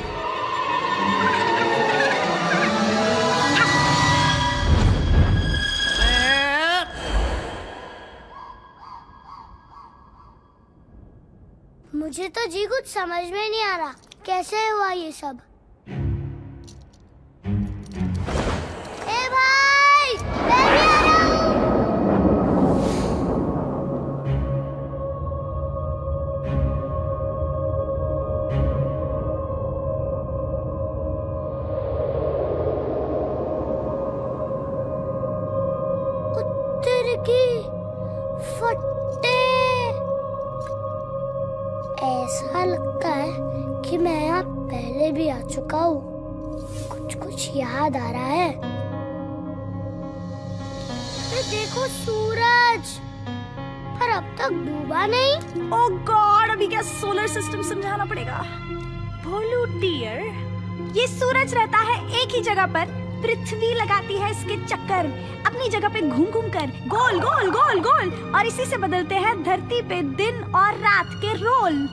मुझे तो जी कुछ समझ में नहीं आ रहा, कैसे हुआ ये सब। ए भाई, मैं भी आ रहा हूँ। उत्तर की फट्टे। ऐसा लगता है कि मैं यहाँ पहले भी आ चुका हूँ। कुछ याद आ रहा है। अरे देखो सूरज, पर अब तक डूबा नहीं। ओह गॉड, अभी क्या सोलर सिस्टम समझाना पड़ेगा। भोलू डियर, ये सूरज रहता है एक ही जगह पर, पृथ्वी लगाती है इसके चक्कर अपनी जगह पे घूम घूम कर, गोल गोल गोल गोल, और इसी से बदलते हैं धरती पे दिन और रात के रोल।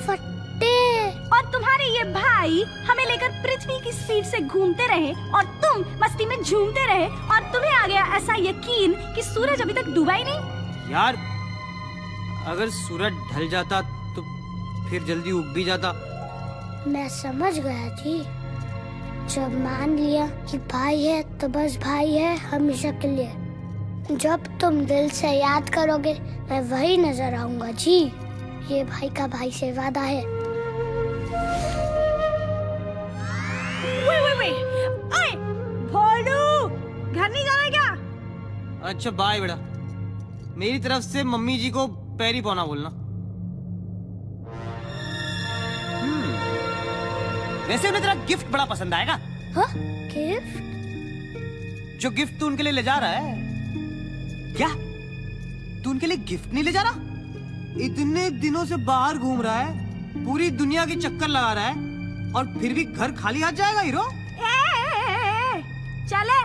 फट्टे। और तुम्हारे ये भाई हमें लेकर पृथ्वी की स्पीड से घूमते रहे और तुम मस्ती में झूमते रहे, और तुम्हें आ गया ऐसा यकीन कि सूरज अभी तक डूबा ही नहीं। यार, अगर सूरज ढल जाता तो फिर जल्दी उग भी जाता। मैं समझ गया जी। जब मान लिया कि भाई है तो बस भाई है हमेशा के लिए। जब तुम दिल से याद करोगे मैं वही नजर आऊंगा जी। ये भाई का भाई से वादा है। ओए, भोलू, घर नहीं जाना क्या? अच्छा बाय बेटा, मेरी तरफ से मम्मी जी को पैरी पौना बोलना। वैसे उन्हें तेरा गिफ्ट बड़ा पसंद आएगा। हाँ? गिफ्ट? जो गिफ्ट तू उनके लिए ले जा रहा है। क्या तू उनके लिए गिफ्ट नहीं ले जा रहा? इतने दिनों से बाहर घूम रहा है, पूरी दुनिया के चक्कर लगा रहा है, और फिर भी घर खाली हाथ जाएगा हीरो? चले,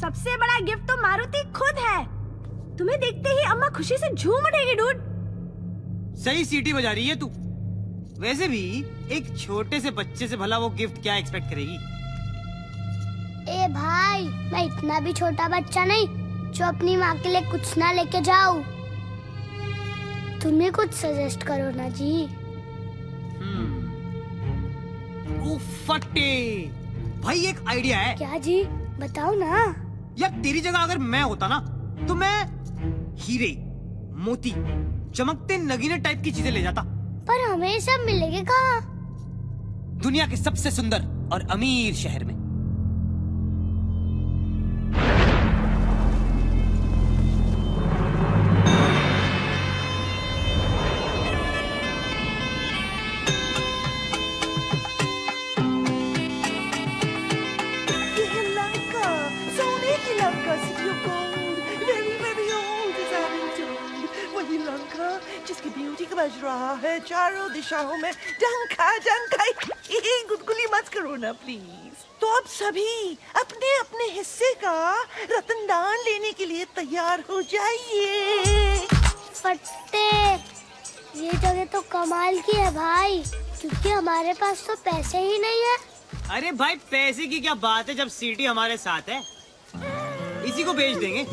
सबसे बड़ा गिफ्ट तो मारुति खुद है। तुम्हें देखते ही अम्मा खुशी से झूम उठेगी डूड। सही सीटी बजा रही है तू। वैसे भी एक छोटे से बच्चे से भला वो गिफ्ट क्या एक्सपेक्ट करेगी? ए भाई, मैं इतना भी छोटा बच्चा नहीं जो अपनी माँ के लिए कुछ ना लेके जाऊं। तुम्हें कुछ सजेस्ट करो ना जी। ओ फट्टे, भाई एक आइडिया है। क्या जी, बताओ ना। यार तेरी जगह अगर मैं होता ना तो मैं हीरे, मोती, चमकते नगीने टाइप की चीजें ले जाता। पर हमें सब मिलेंगे कहाँ? दुनिया के सबसे सुंदर और अमीर शहर में। जिसकी ब्यूटी का बज रहा है चारों दिशाओं में डंका डंका। गुदगुली मत करो ना प्लीज। तो अब सभी अपने अपने हिस्से का रतनदान लेने के लिए तैयार हो जाइए। फट्टे, ये जगह तो कमाल की है भाई, क्योंकि हमारे पास तो पैसे ही नहीं है। अरे भाई पैसे की क्या बात है जब सिटी हमारे साथ है। इसी को बेच देंगे,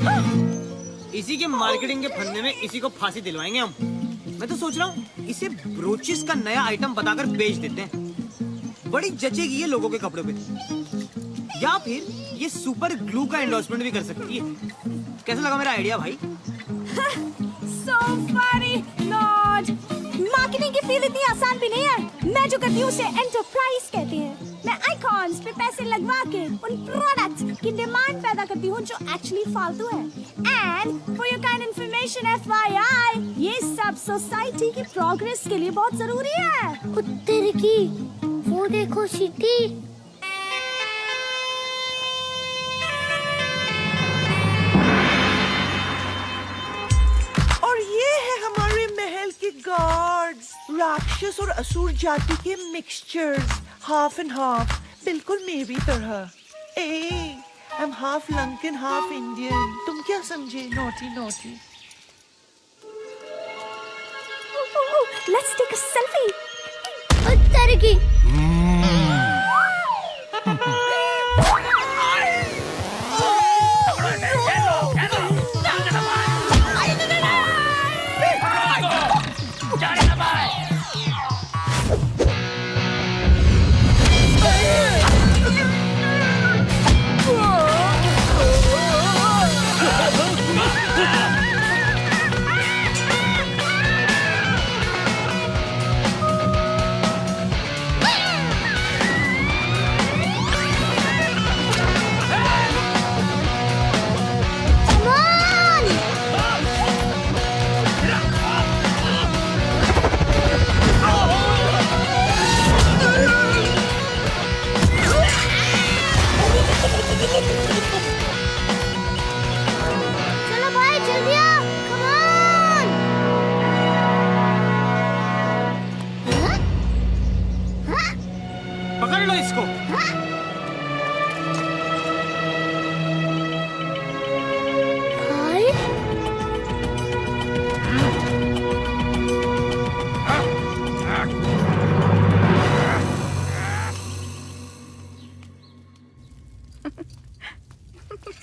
इसी के मार्केटिंग के फंदे में इसी को फांसी दिलवाएंगे हम। मैं तो सोच रहा हूँ इसे ब्रोचेस का नया आइटम बताकर बेच देते हैं। बड़ी जचेगी ये लोगों के कपड़ों पे। या फिर ये सुपर ग्लू का एंडोर्समेंट भी कर सकती है। कैसा लगा मेरा आइडिया भाई? So funny, Lord. मार्केटिंग की फील्ड इतनी आसान भी नहीं है। मैं जो करती हूँ उसे एंटरप्राइज कहते हैं। मैं आइकॉन्स पे पैसे लगवा के उन प्रोडक्ट्स की डिमांड पैदा करती हूँ जो एक्चुअली फालतू है। And for your kind information FYI, ये सब सोसाइटी की प्रोग्रेस के लिए बहुत जरूरी है। उत्तर की वो देखो सिटी। और ये है हमारे महल के गार्ड्स, राक्षस और असुर जाति के मिक्सचर्स, हाफ एंड हाफ, बिल्कुल मेरी तरह। I am half Lankan half Indian. तुम क्या समझे? Naughty naughty. Let's take a selfie. उत्तर की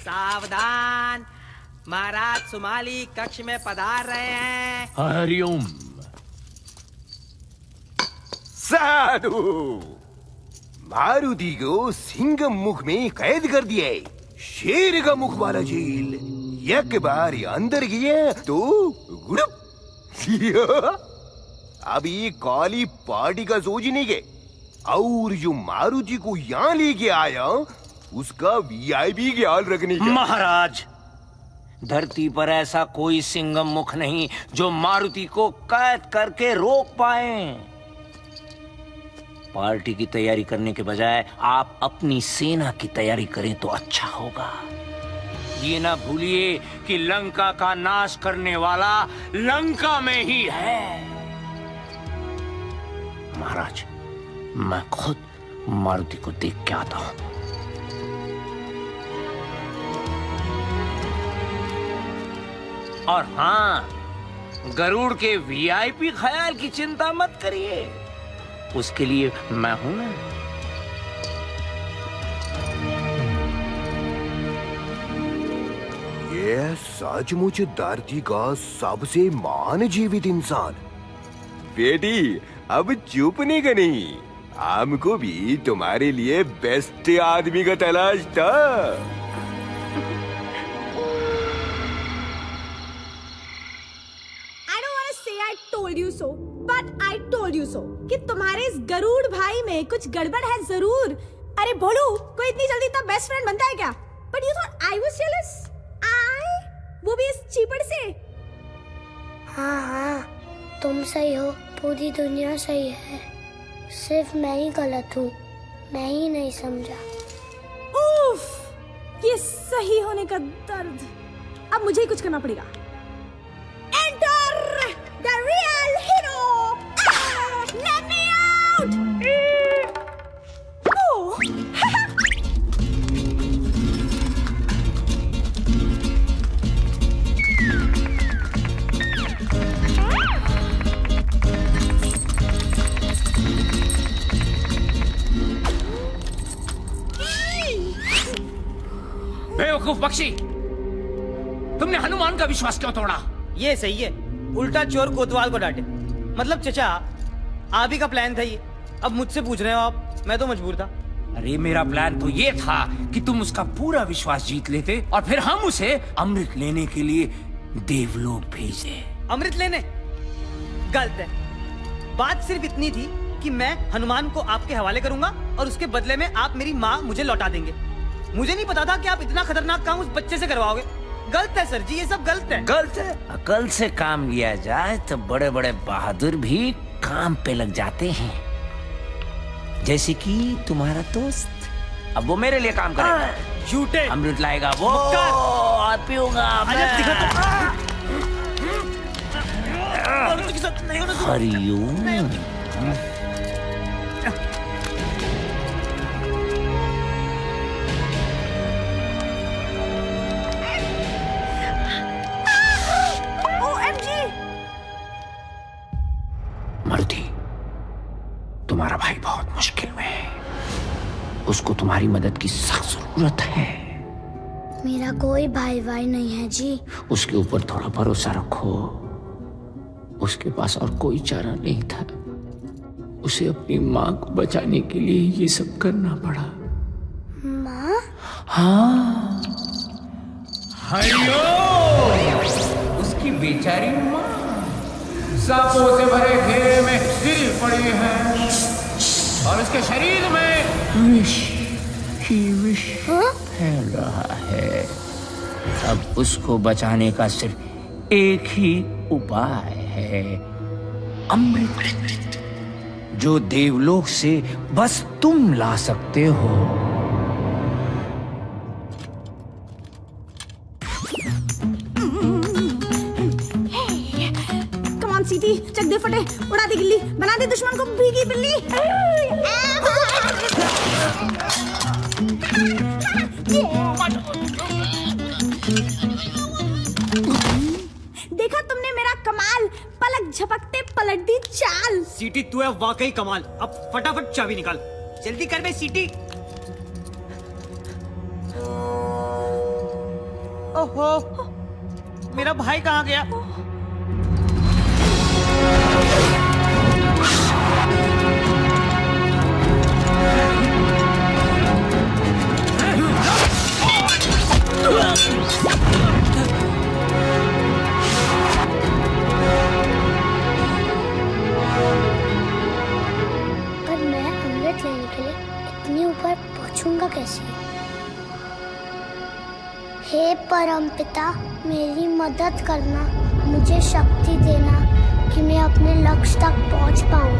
सावधान, महाराज सुमाली कक्ष में पधार रहे हैं। हरिओम। साधु मारुति को सिंह मुख में कैद कर दिया है। शेर का मुख वाला जेल एक बार अंदर गया तो गुड़प। अब ये काली पार्टी का सोचने के और जो मारुति को यहाँ लेके आया उसका वीआईपी ख्याल रखने का। महाराज, धरती पर ऐसा कोई सिंगम मुख नहीं जो मारुति को कैद करके रोक पाए। पार्टी की तैयारी करने के बजाय आप अपनी सेना की तैयारी करें तो अच्छा होगा। ये ना भूलिए कि लंका का नाश करने वाला लंका में ही है। महाराज, मैं खुद मारुति को देख के आता हूं। और हाँ, गरुड़ के वीआईपी ख्याल की चिंता मत करिए, उसके लिए मैं हूं ना। ये सचमुच धरती का सबसे महान जीवित इंसान। बेटी, अब चुपने का नहीं, हमको भी तुम्हारे लिए बेस्ट आदमी का तलाश था। told you so, but I told you so कि तुम्हारे इस गरुड़ भाई में कुछ गड़बड़ है जरूर। अरे बोलू, कोई इतनी जल्दी इतना बेस्ट फ्रेंड बनता है क्या? But you thought I was jealous? वो भी इस चीपड़ से। हाँ, तुम सही हो, पूरी दुनिया सही है, सिर्फ मैं ही गलत हूँ, मैं ही नहीं समझा। उफ, ये सही होने का दर्द। अब मुझे ही कुछ करना पड़ेगा। Enter the real hero! Let me out! Oh! बेवकूफ पक्षी, तुमने हनुमान का विश्वास क्यों तोड़ा? ये सही है, उल्टा चोर कोतवाल को डांटे। मतलब चचा, आप ही का प्लान था ये, अब मुझसे पूछ रहे हो आप? मैं तो मजबूर था। अरे मेरा प्लान तो ये था कि तुम उसका पूरा विश्वास जीत लेते और फिर हम उसे अमृत लेने के लिए देवलोक भेजे। अमृत लेने? गलत है। बात सिर्फ इतनी थी कि मैं हनुमान को आपके हवाले करूंगा और उसके बदले में आप मेरी माँ मुझे लौटा देंगे। मुझे नहीं पता था कि आप इतना खतरनाक काम उस बच्चे से करवाओगे। गलत है सर जी, ये सब गलत है। गलत है? अकल से काम लिया जाए तो बड़े बड़े बहादुर भी काम पे लग जाते हैं, जैसे कि तुम्हारा दोस्त। अब वो मेरे लिए काम करेगा, झूठे अमृत लाएगा वो और पीऊंगा मैं। हरिओम। मारुति, तुम्हारा भाई बहुत मुश्किल में है, उसको तुम्हारी मदद की सख्त जरूरत है। मेरा कोई भाई भाई नहीं है जी। उसके ऊपर थोड़ा भरोसा रखो, उसके पास और कोई चारा नहीं था, उसे अपनी माँ को बचाने के लिए ये सब करना पड़ा। माँ? हाँ। हरिओम। उसकी बेचारी माँ सांपों से भरे घेरे में गिरी पड़ी है और उसके शरीर में विष ही विष फैल रहा है। अब उसको बचाने का सिर्फ एक ही उपाय है, अमृत, जो देवलोक से बस तुम ला सकते हो। सीटी, चक दे फटे, उड़ा दे गिल्ली, बना दे दुश्मन को भीगी बिल्ली। देखा तुमने मेरा कमाल, पलक झपकते पलट दी चाल। सीटी, तू है वाकई कमाल। अब फटाफट चाबी निकाल, जल्दी कर बे सीटी। ओहो, मेरा भाई कहाँ गया? पर मैं अमृत लेने के लिए इतनी ऊपर पहुंचूंगा कैसे? हे परमपिता, मेरी मदद करना, मुझे शक्ति देना कि मैं अपने लक्ष्य तक पहुंच पाऊं।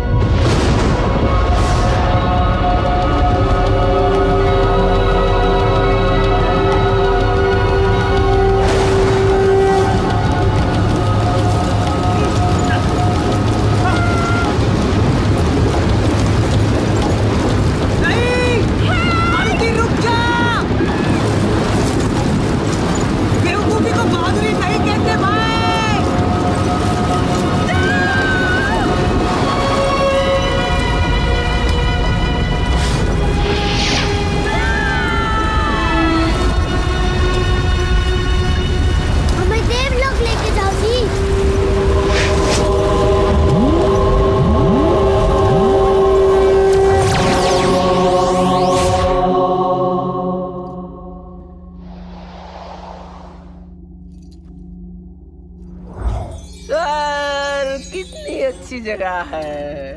अच्छी जगह है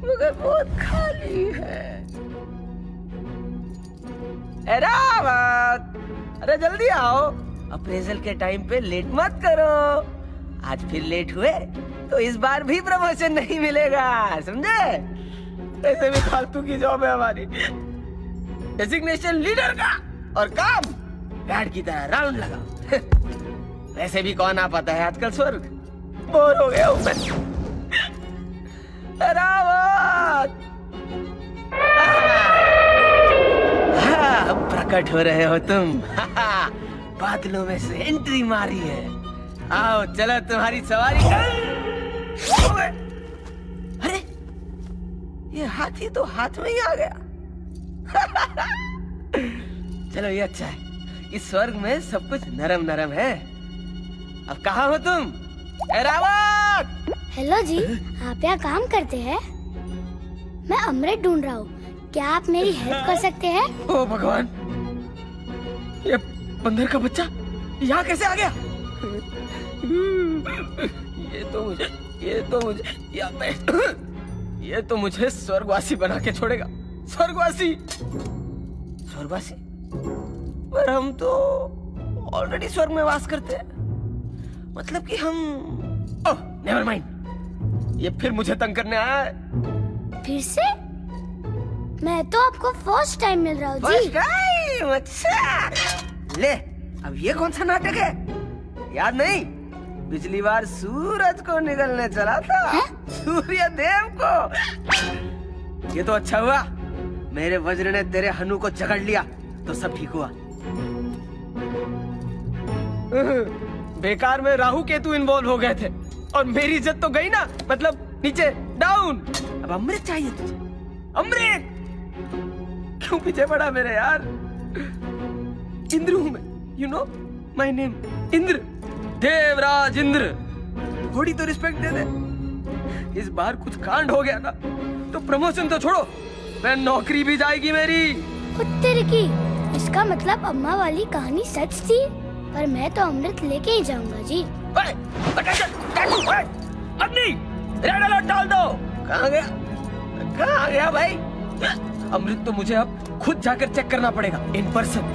मगर बहुत खाली है। अरे जल्दी आओ, अप्रेजल के टाइम पे लेट मत करो। आज फिर लेट हुए तो इस बार भी प्रमोशन नहीं मिलेगा, समझे? ऐसे भी फालतू की जॉब है हमारी, डेजिग्नेशन लीडर का, और काम गार्ड की तरह राउंड लगाओ। वैसे भी कौन आ पाता है आजकल स्वर्ग, बोर हो गया हूं मैं। हाँ, प्रकट हो रहे हो तुम। बादलों में से एंट्री मारी है। आओ चलो तुम्हारी सवारी कर। अरे ये हाथी तो हाथ में ही आ गया। चलो ये अच्छा है, इस स्वर्ग में सब कुछ नरम नरम है। अब कहाँ हो तुम? रावत! हेलो जी, आप यहाँ काम करते हैं? मैं अमृत ढूंढ रहा हूँ, क्या आप मेरी हेल्प कर सकते हैं? ओ भगवान, ये बंदर का बच्चा यहाँ कैसे आ गया? ये तो मुझे स्वर्गवासी बना के छोड़ेगा। स्वर्गवासी पर हम तो ऑलरेडी स्वर्ग में वास करते हैं। मतलब कि हम नेवर माइंड, ये फिर मुझे तंग करने आया है। फिर से? मैं तो आपको फर्स्ट टाइम मिल रहा हूँ जी। First time? अच्छा ले, अब ये कौन सा नाटक है? याद नहीं, पिछली बार सूरज को निगलने चला था, सूर्य देव को। ये तो अच्छा हुआ मेरे वज्र ने तेरे हनु को जकड़ लिया, तो सब ठीक हुआ। बेकार में राहु केतु इन्वॉल्व हो गए थे और मेरी इज्जत तो गई ना, मतलब नीचे डाउन। अब अमृत चाहिए तुझे, अमृत। क्यों पीछे पड़ा मेरे यार? इंद्र हूं मैं, you know my name Indra, Devraj Indra. थोड़ी तो रिस्पेक्ट दे दे। इस बार कुछ कांड हो गया ना तो प्रमोशन तो छोड़ो, मैं नौकरी भी जाएगी मेरी। कुत्ते की, इसका मतलब अम्मा वाली कहानी सच थी, पर मैं तो अमृत लेके ही जाऊंगा जी। अग्नि, रेड अलर्ट डाल दो। कहाँ गया भाई? अमृत तो मुझे अब खुद जाकर चेक करना पड़ेगा इन पर्सन।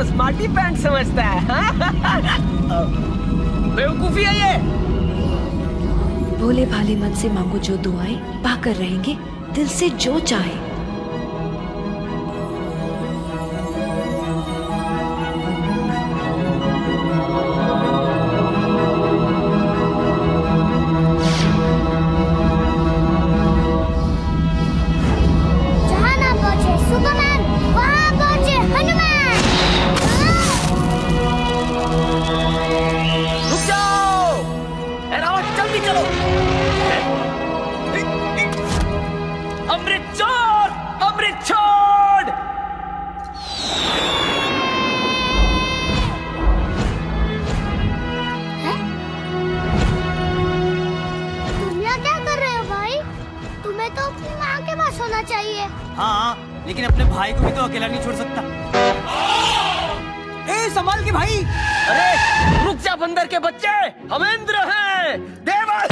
स्मार्टी पैंट समझता है। बेवकूफी है ये। भोले भाले मन से मांगो जो दुआएं, पाकर रहेंगे दिल से जो चाहे। जहाँ ना पहुँचे सुपरमैन, वहाँ पहुँचे हनुमान। रुक जाओ! एरावत जल्दी चलो! अमृत छोड़! अमृत छोड़! तुम यहाँ क्या कर रहे हो भाई? तुम्हें तो अपनी माँ के पास होना चाहिए। हाँ, लेकिन अपने भाई को भी तो अकेला नहीं छोड़ सकता। ए, संभाल के भाई। अरे रुक जा बंदर के बच्चे, हम इंद्र हैं, देवस।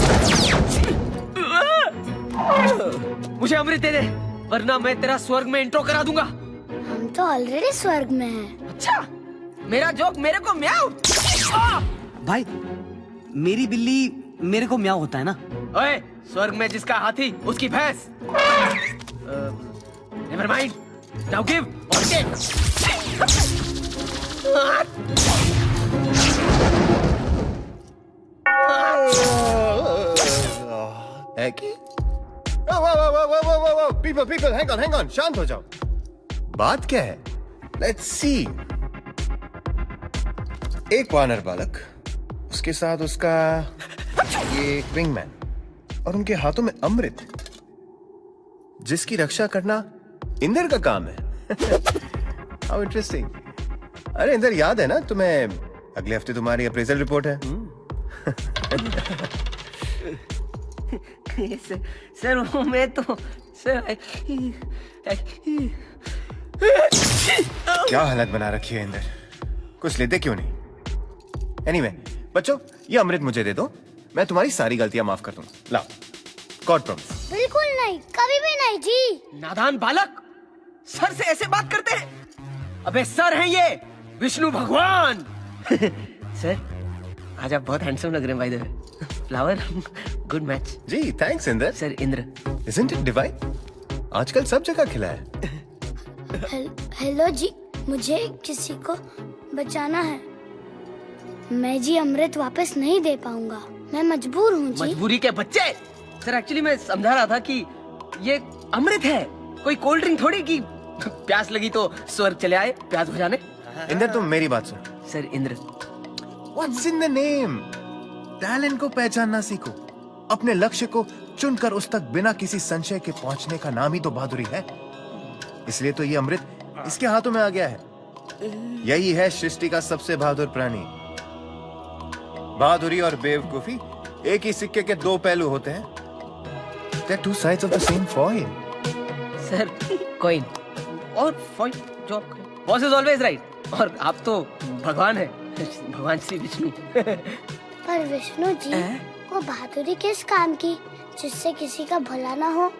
मुझे अमृत दे दे, वरना मैं तेरा स्वर्ग में इंट्रो करा दूंगा। हम तो ऑलरेडी स्वर्ग में हैं। अच्छा, मेरा जोक मेरे को म्याऊ। भाई, मेरी बिल्ली मेरे को म्याऊ होता है ना। ओए, स्वर्ग में जिसका हाथी उसकी भैंस। नेवर माइंड, नाउ गिव और take. Eki? Whoa, people, hang on, शांत हो जाओ। बात क्या है? Let's see. एक वानर बालक, उसके साथ उसका ये विंगमैन, और उनके हाथों में अमृत, जिसकी रक्षा करना इंद्र का काम है। How interesting. अरे इंद्र, याद है ना तुम्हें, अगले हफ्ते तुम्हारी अप्रेजल रिपोर्ट है। सर वो मैं तो सर क्या हालत बना रखी है इंद्र, कुछ लेते क्यों नहीं? एनीवे, बच्चों ये अमृत मुझे दे दो, मैं तुम्हारी सारी गलतियां माफ कर दूंगा। लाओ, गॉड प्रॉमिस। बिल्कुल नहीं, कभी भी नहीं जी। नादान बालक, सर से ऐसे बात करते हैं? अबे सर हैं ये विष्णु भगवान। सर आज आप बहुत हैंडसम लग रहे हैं, by the way. Flower, good match. जी thanks Indra. Sir Indra. Isn't it divine? आजकल सब जगह खिला है। हेलो जी, मुझे किसी को बचाना है। मैं जी अमृत वापस नहीं दे पाऊंगा, मैं मजबूर हूँ जी। मजबूरी के बच्चे। सर एक्चुअली मैं समझा रहा था कि ये अमृत है, कोई कोल्ड ड्रिंक थोड़ी कि प्यास लगी तो स्वर्ग चले आए प्यास बुझाने। इंद्र तुम मेरी बात सुन। Sir Indra. What's in the name? Talent को पहचानना सीखो, अपने लक्ष्य को चुनकर उस तक बिना किसी संशय के पहुंचने का नाम ही तो बहादुरी है। इसलिए तो ये अमृत इसके हाथों में आ गया है। यही है सृष्टि का सबसे बहादुर प्राणी। बहादुरी और बेवकूफी एक ही सिक्के के दो पहलू होते हैं। They're two sides of the same coin. Sir coin और फॉइन, जो बॉस इज ऑलवेज राइट। और आप तो भगवान है, भगवान श्री विष्णु। पर विष्णु जी, वो बहादुरी किस काम की जिससे किसी का भला ना हो?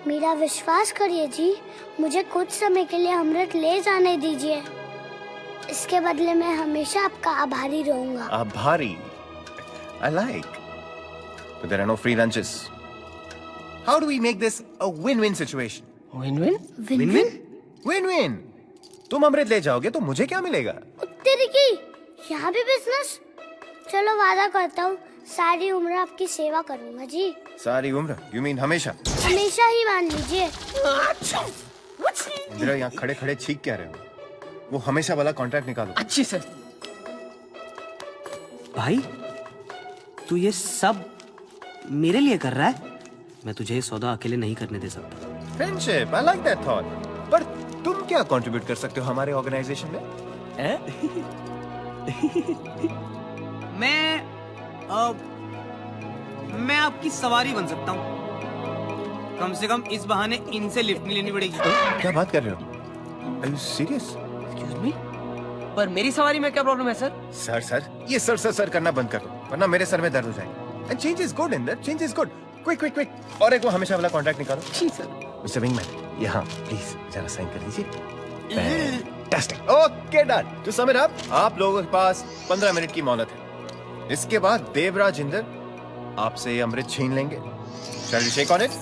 मेरा विश्वास करिए जी, मुझे कुछ समय के लिए अमृत ले जाने दीजिए। इसके बदले मैं हमेशा आपका आभारी रहूंगा। आभारी? I like. But there are no free lunches. How do we make this a win-win situation? Win-win? Win-win? Win-win. तुम अमृत ले जाओगे तो मुझे क्या मिलेगा? तेरी की यहाँ भी बिजनेस? चलो वादा करता हूँ, सारी उम्र आपकी सेवा करूँगा जी। सारी उम्र? You mean हमेशा? हमेशा ही मान लीजिए। इंदिरा यहाँ खड़े खड़े छींक क्या रहे हो? वो हमेशा वाला कॉन्ट्रैक्ट निकालो। अच्छी सर। भाई तू ये सब मेरे लिए कर रहा है? मैं तुझे ये सौदा अकेले नहीं करने दे सकता। Friendship, I like that thought. पर तुम क्या कंट्रीब्यूट कर सकते हो हमारे ऑर्गेनाइजेशन में? मैं आपकी सवारी बन सकता हूँ। कम से कम इस बहाने इनसे लिफ्ट नहीं लेनी पड़ेगी। क्या बात कर रहे हो? Are you serious? Excuse me? पर मेरी सवारी में क्या प्रॉब्लम है सर? सर ये सर करना बंद कर दो, वरना मेरे सर में दर्द हो जाएगा। And change is good, Inder. Change is good. Quick. और एक वो हमेशा वाला कॉन्ट्रैक्ट निकालो। जी सर। मिस्टर विंगमैन, यहाँ प्लीज जरा साइन कर लीजिए। Fantastic. Okay done. To sum it up, आप लोगों के पास 15 मिनट की मोहलत है। इसके बाद देवराज इंद्र आपसे ये अमृत छीन लेंगे। Shall we shake on it?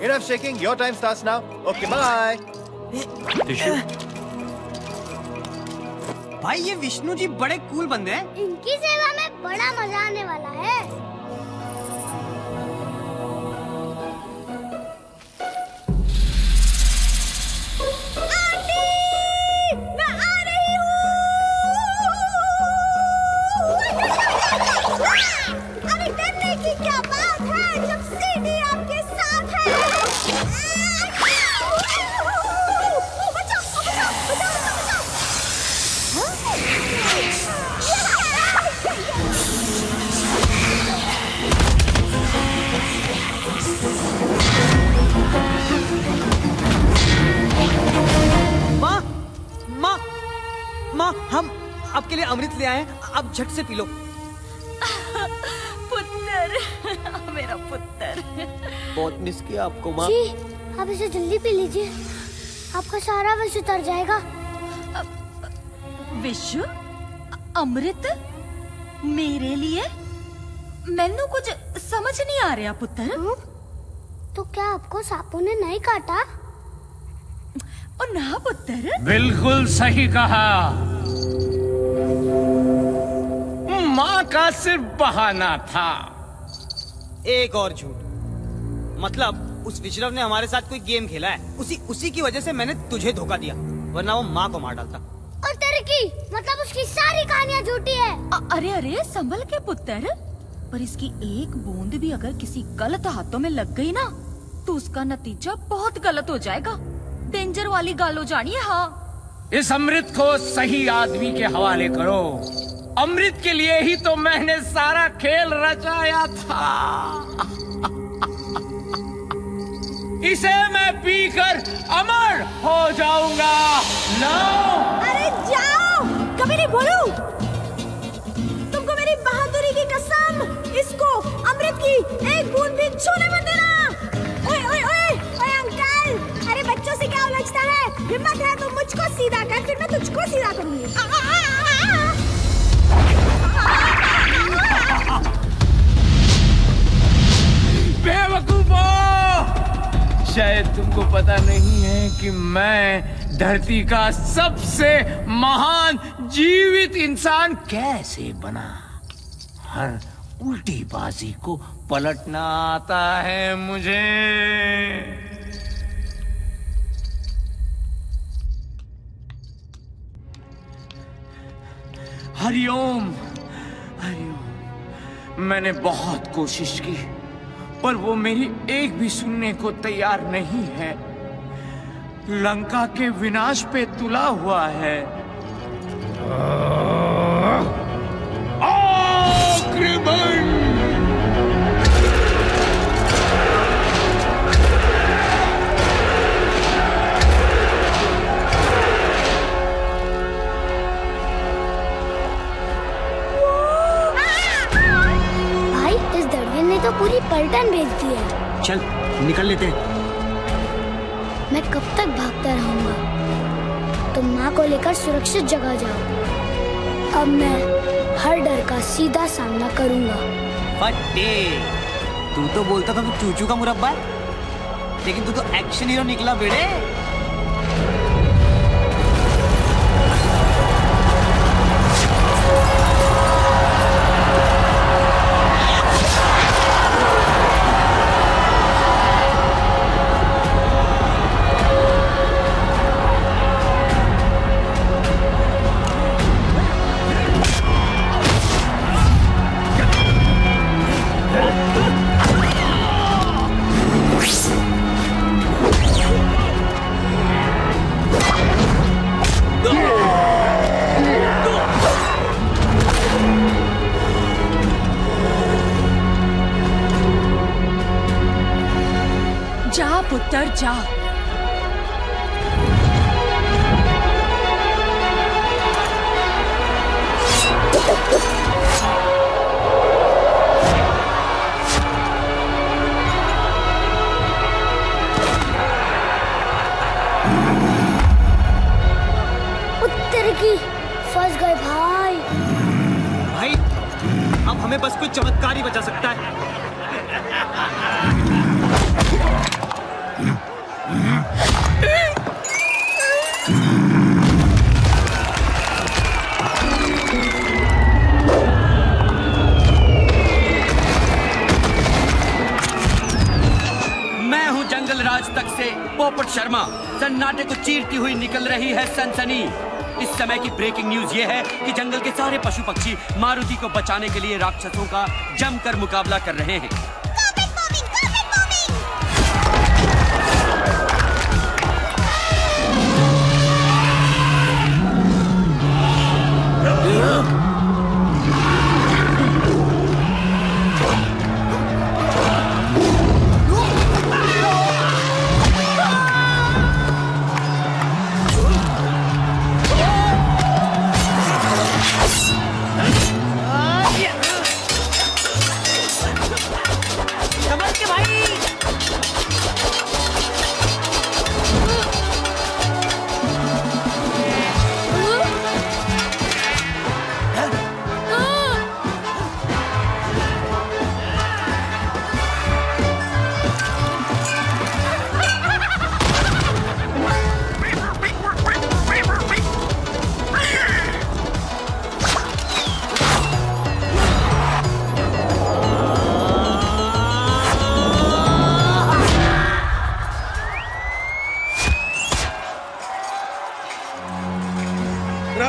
Enough shaking. Your time starts now. Okay, bye. Tissue. भाई ये विष्णु जी बड़े कूल बंदे हैं। इनकी सेवा में बड़ा मजा आने वाला है। अरे डरने की क्या बात है जब सीडी आपके साथ है। माँ माँ माँ हम आपके लिए अमृत ले आए हैं, आप झट से पी लो। पुत्र, मेरा पुत्र। बहुत मिस किया आपको माँ। जी, आप इसे जल्दी पी लीजिए, आपका सारा विष उतर जाएगा। विश्व अमृत मेरे लिए? मैंने कुछ समझ नहीं आ रहा पुत्र। तो क्या आपको सांपों ने नहीं काटा? और ना पुत्र। बिल्कुल सही कहा। माँ का सिर्फ बहाना था। एक और झूठ, मतलब उस विश्रव ने हमारे साथ कोई गेम खेला है, उसी की वजह से मैंने तुझे धोखा दिया, वरना वो माँ को मार डालता। और तेरे की मतलब उसकी सारी कहानियाँ झूठी है। अरे अरे संभल के पुत्र, पर इसकी एक बूंद भी अगर किसी गलत हाथों में लग गई ना तो उसका नतीजा बहुत गलत हो जाएगा। डेंजर वाली गाल हो जानी है। हाँ, इस अमृत को सही आदमी के हवाले करो। अमृत के लिए ही तो मैंने सारा खेल रचाया था। इसे मैं पीकर अमर हो जाऊंगा। लो। अरे जाओ, कभी नहीं बोलू। तुमको मेरी बहादुरी की कसम, इसको अमृत की एक बूंद भी छूने मत देना। ओए ओए ओए ओए अंकल, अरे बच्चों से क्या उलझता है? हिम्मत है तो मुझको सीधा कर, फिर मैं तुझको सीधा करूंगी। बेवकूफो! शायद तुमको पता नहीं है कि मैं धरती का सबसे महान जीवित इंसान कैसे बना। हर उल्टी बाजी को पलटना आता है मुझे। हरिओम, हरिओम। मैंने बहुत कोशिश की पर वो मेरी एक भी सुनने को तैयार नहीं है। लंका के विनाश पे तुला हुआ है। आक्रमण! तो पूरी पलटन भेज दी है। चल निकल लेते हैं। मैं कब तक भागता रहूंगा? तुम माँ को लेकर सुरक्षित जगह जाओ। अब मैं हर डर का सीधा सामना करूंगा। फटे, तू तो बोलता था तू चूचू का मुरब्बा है, लेकिन तू तो एक्शन हीरो निकला बेटे। पुत्र जा। उत्तर की फंस गए भाई। भाई हमें बस कोई चमत्कार ही बचा सकता है। मैं हूं जंगल राज तक से पोपट शर्मा। सन्नाटे को चीरती हुई निकल रही है सनसनी। इस समय की ब्रेकिंग न्यूज ये है कि जंगल के सारे पशु पक्षी मारुति को बचाने के लिए राक्षसों का जमकर मुकाबला कर रहे हैं।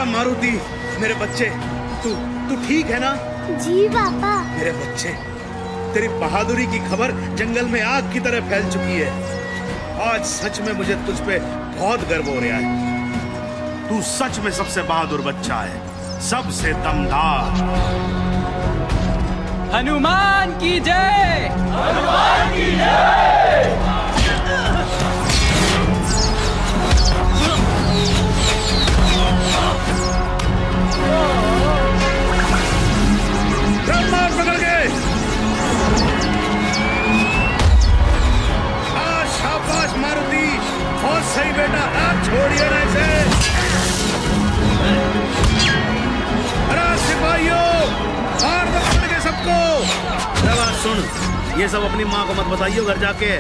मारुति, मेरे बच्चे, तू ठीक है ना? जी पापा। मेरे बच्चे, तेरी बहादुरी की खबर जंगल में आग की तरह फैल चुकी है। आज सच में मुझे तुझ पे बहुत गर्व हो रहा है। तू सच में सबसे बहादुर बच्चा है, सबसे दमदार। हनुमान की जय! हनुमान की जय! पकड़ के शाबाश मारुति, बहुत सही बेटा। आप छोड़िए ना इसे। अरे सिपाहियों, मार दो पकड़ के सबको। बात सुन, ये सब अपनी माँ को मत बताइए घर जाके।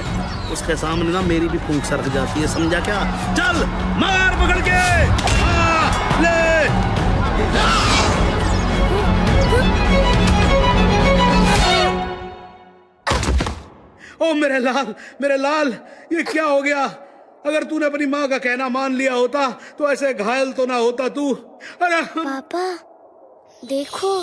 उसके सामने ना मेरी भी फूंक सरक जाती है, समझा क्या? चल मार पकड़ के। ले ओ मेरे लाल, मेरे लाल, ये क्या हो गया? अगर तूने अपनी माँ का कहना मान लिया होता तो ऐसे घायल तो ना होता तू। अरे पापा देखो,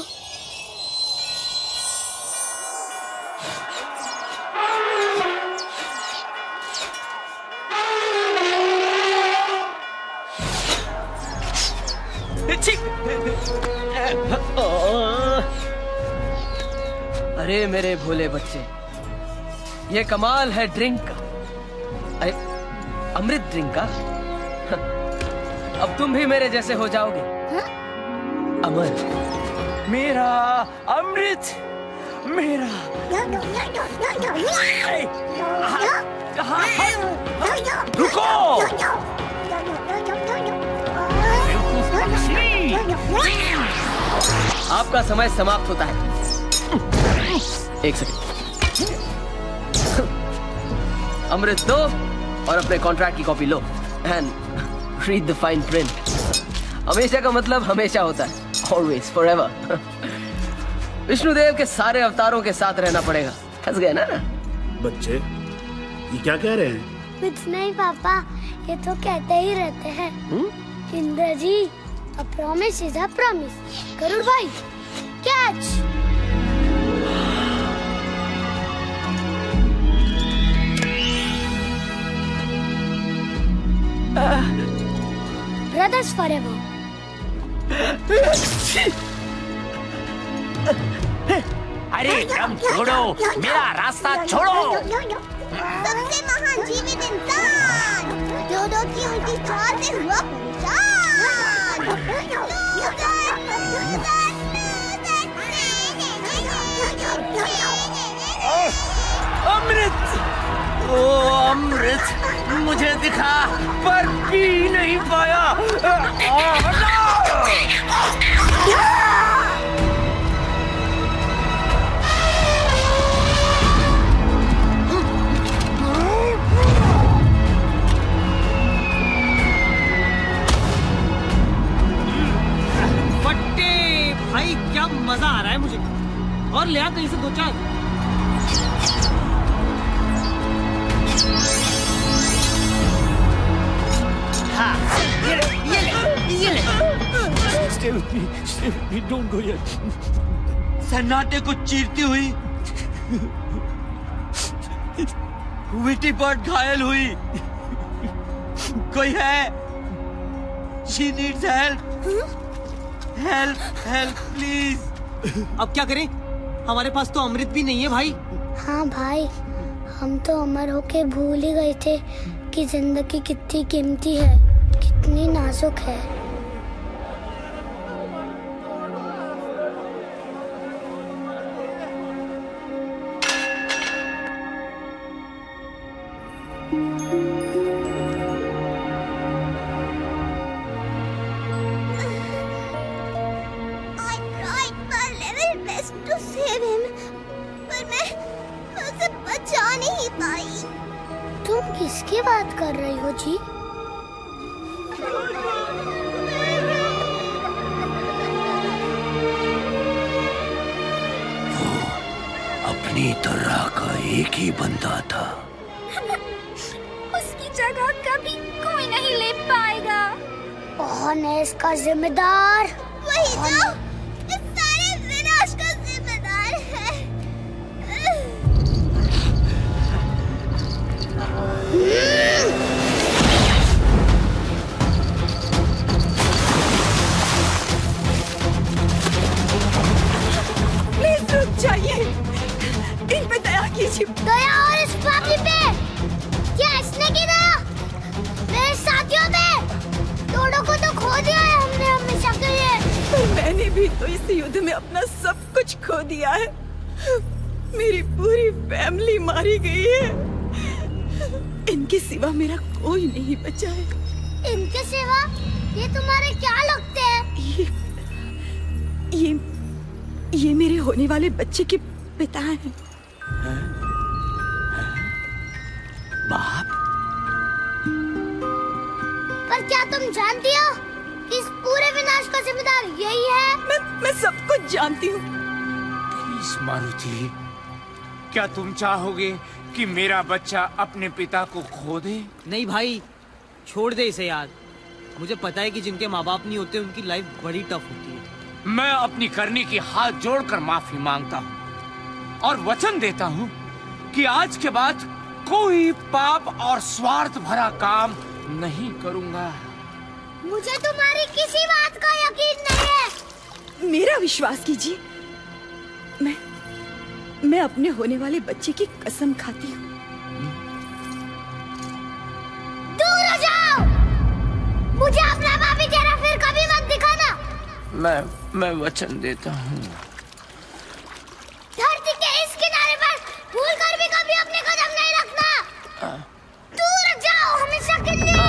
अरे मेरे भोले बच्चे, ये कमाल है ड्रिंक का। अरे अमृत ड्रिंक का। अब तुम भी मेरे जैसे हो जाओगे। अमर, मेरा अमृत, मेरा। रुको, आपका समय समाप्त होता है। एक सेकंड, अमृत दो और अपने कॉन्ट्रैक्ट की copy low and read the fine print. हमेशा का मतलब हमेशा होता है, ऑलवेज, फॉरएवर। विष्णुदेव के सारे अवतारों के साथ रहना पड़ेगा। फंस गए ना? बच्चे, ये क्या कह रहे हैं? कुछ नहीं पापा, ये तो कहते ही रहते हैं। इंद्र जी, a promise is a promise। Garuda भाई, कैच। Brothers forever। अरे दम छोड़ो, मेरा रास्ता छोड़ो। सबसे महान जीवित इंसान, डोडो की उनकी चाल से हुआ पहचान। अमृत, ओ अमृत, मुझे दिखा पर पी नहीं पाया। चल। हाँ, ये ले। Stay with me, don't go yet. सन्नाटे को चीरती हुई विटी पॉट घायल हुई। कोई है? She needs help. Help, please. अब क्या करें? हमारे पास तो अमृत भी नहीं है भाई। हाँ भाई, हम तो अमर होके भूल ही गए थे कि जिंदगी कितनी कीमती है, कितनी नाजुक है। तुम किसकी बात कर रही हो जी? वो अपनी तरह का एक ही बंदा था। उसकी जगह कभी कोई नहीं ले पाएगा। कौन है इसका जिम्मेदार? वही जो इस सारे विनाश का जिम्मेदार है। प्लीज रुक जाइए, इन पे दया कीजिए। दया और इस फैमिली पे? क्या इसने की दया? मेरे साथियों पे? दोनों को तो खो दिया है हमने हमेशा के लिए। पर मैंने भी तो इस युद्ध में अपना सब कुछ खो दिया है। मेरी पूरी फैमिली मारी गई है। इनके सिवा मेरा कोई नहीं बचा है। इनके सिवा? ये तुम्हारे क्या लगते हैं? ये मेरे होने वाले बच्चे के पिता हैं। बाप? पर क्या तुम जानती हो कि इस पूरे विनाश का जिम्मेदार यही है? मैं सब कुछ जानती हूँ। प्लीज मारुति, क्या तुम चाहोगे कि मेरा बच्चा अपने पिता को खो दे? नहीं भाई, छोड़ दे इसे यार। मुझे पता है कि जिनके माँ बाप नहीं होते उनकी लाइफ बड़ी टफ होती है। मैं अपनी करनी की हाथ जोड़कर माफी मांगता हूँ और वचन देता हूँ कि आज के बाद कोई पाप और स्वार्थ भरा काम नहीं करूँगा। मुझे तुम्हारी किसी बात का यकीन नहीं है। मेरा विश्वास कीजिए, मैं अपने होने वाले बच्चे की कसम खाती हूँ। दूर हो जाओ! मुझे अपना भाभी चेहरा फिर कभी मत दिखाना। मैं वचन देता हूँ। धरती के इस किनारे पर भूल कर भी कभी अपने कदम नहीं रखना। दूर जाओ हमेशा के लिए।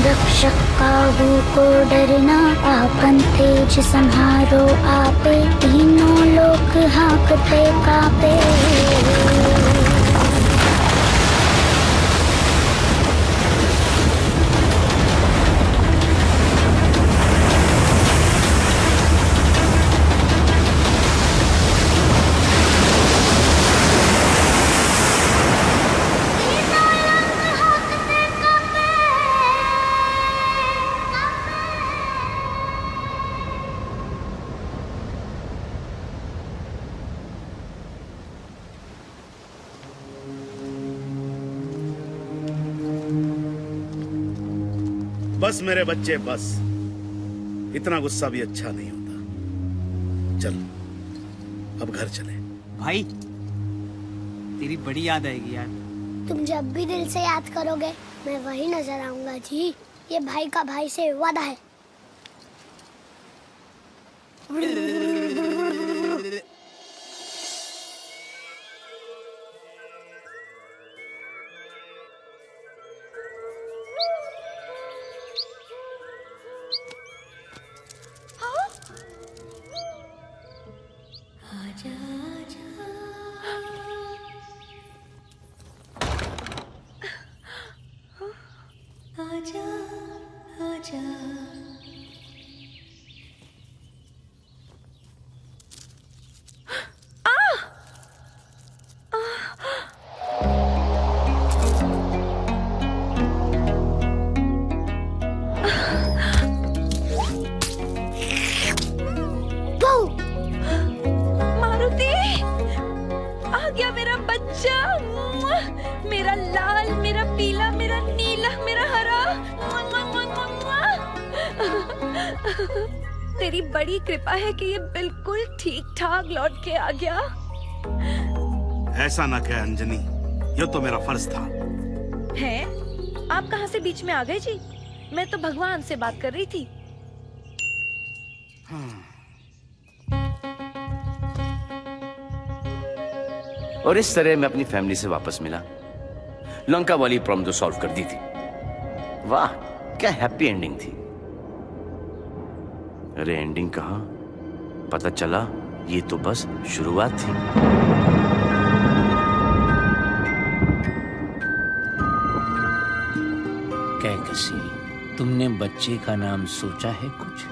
रक्षक काहू को डरना, आपन तेज संहारो आपे, तीनों लोग हाँकते कापे। बस मेरे बच्चे बस, इतना गुस्सा भी अच्छा नहीं होता। चल अब घर चले। भाई तेरी बड़ी याद आएगी यार। तुम जब भी दिल से याद करोगे मैं वही नजर आऊंगा जी। ये भाई का भाई से वादा है। आजा आजा मारुति, आ गया मेरा बच्चा, मेरा लाल, मेरा पीला, मेरा नीला, मेरा हरा। तेरी बड़ी कृपा है कि ये बिल्कुल ठीक ठाक लौट के आ गया। ऐसा ना कह अंजनी, ये तो मेरा फर्ज था। है? आप कहाँ से बीच में आ गए जी? मैं तो भगवान से बात कर रही थी। और इस तरह मैं अपनी फैमिली से वापस मिला। लंका वाली प्रॉब्लम तो सॉल्व कर दी थी। वाह, क्या हैप्पी एंडिंग थी। अरे एंडिंग कहाँ, पता चला ये तो बस शुरुआत थी। कैकसी, तुमने बच्चे का नाम सोचा है कुछ?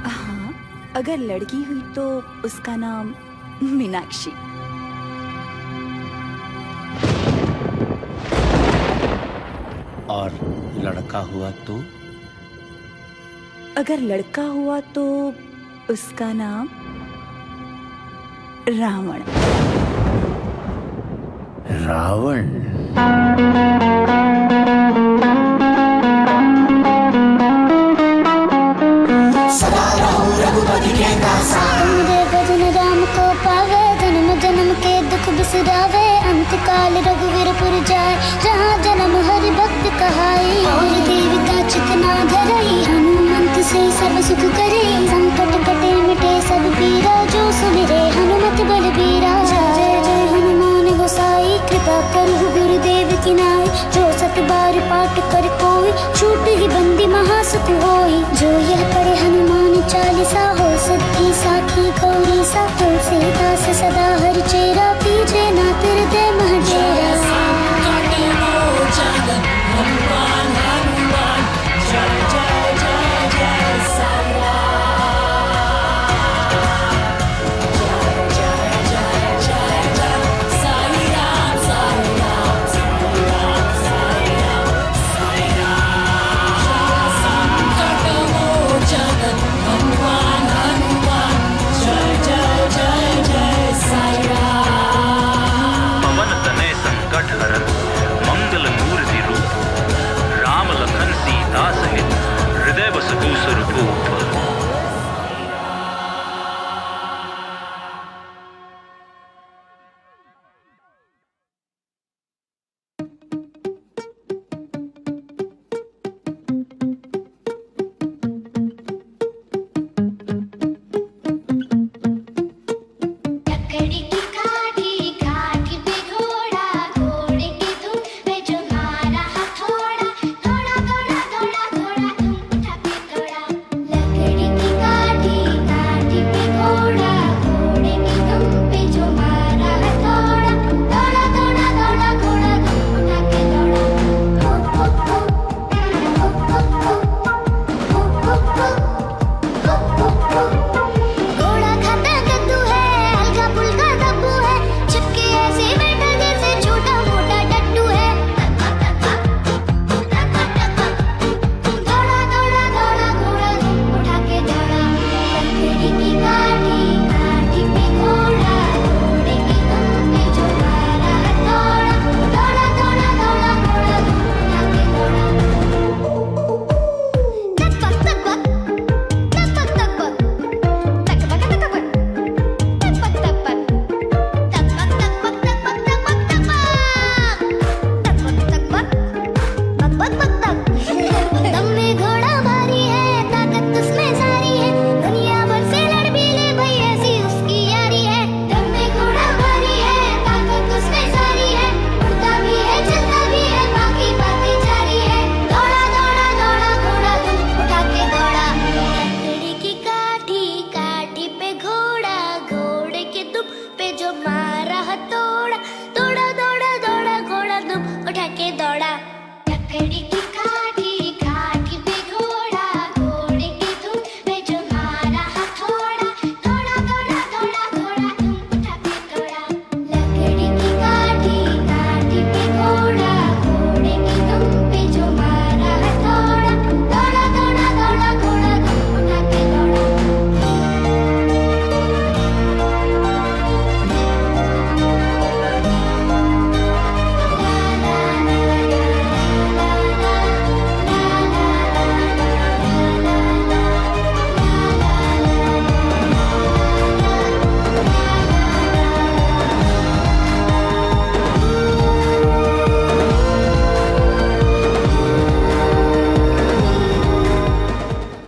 हाँ, अगर लड़की हुई तो उसका नाम मीनाक्षी। और लड़का हुआ तो? अगर लड़का हुआ तो उसका नाम रावण। रावण? सदा रहो रघुपति के दासा। तुमरे भजन राम को पावे, जन्म जन्म के दुख बिसरावे। अंत काल रघुवीरपुर जाए, जहाँ जन्म हरि भक्त कहाई। और देवता चितना धरई, हनुमंत से सब सुख करे। संकट कटे मिटे सब पीरा, जो सुमिरे हनुमत बलबीरा। जय जय हनुमान गोसाई, कृपा करहु गुरुदेव की नाई। जो सत बार पाठ कर कोई, छूट ही बंदी महासुख होई। जो यह पढ़े हनुमान चालीसा, हो सिद्धि साखी गौरी सा। तुलसीदास सदा हरिचेरा, कीजे ना हृदय महडेरा।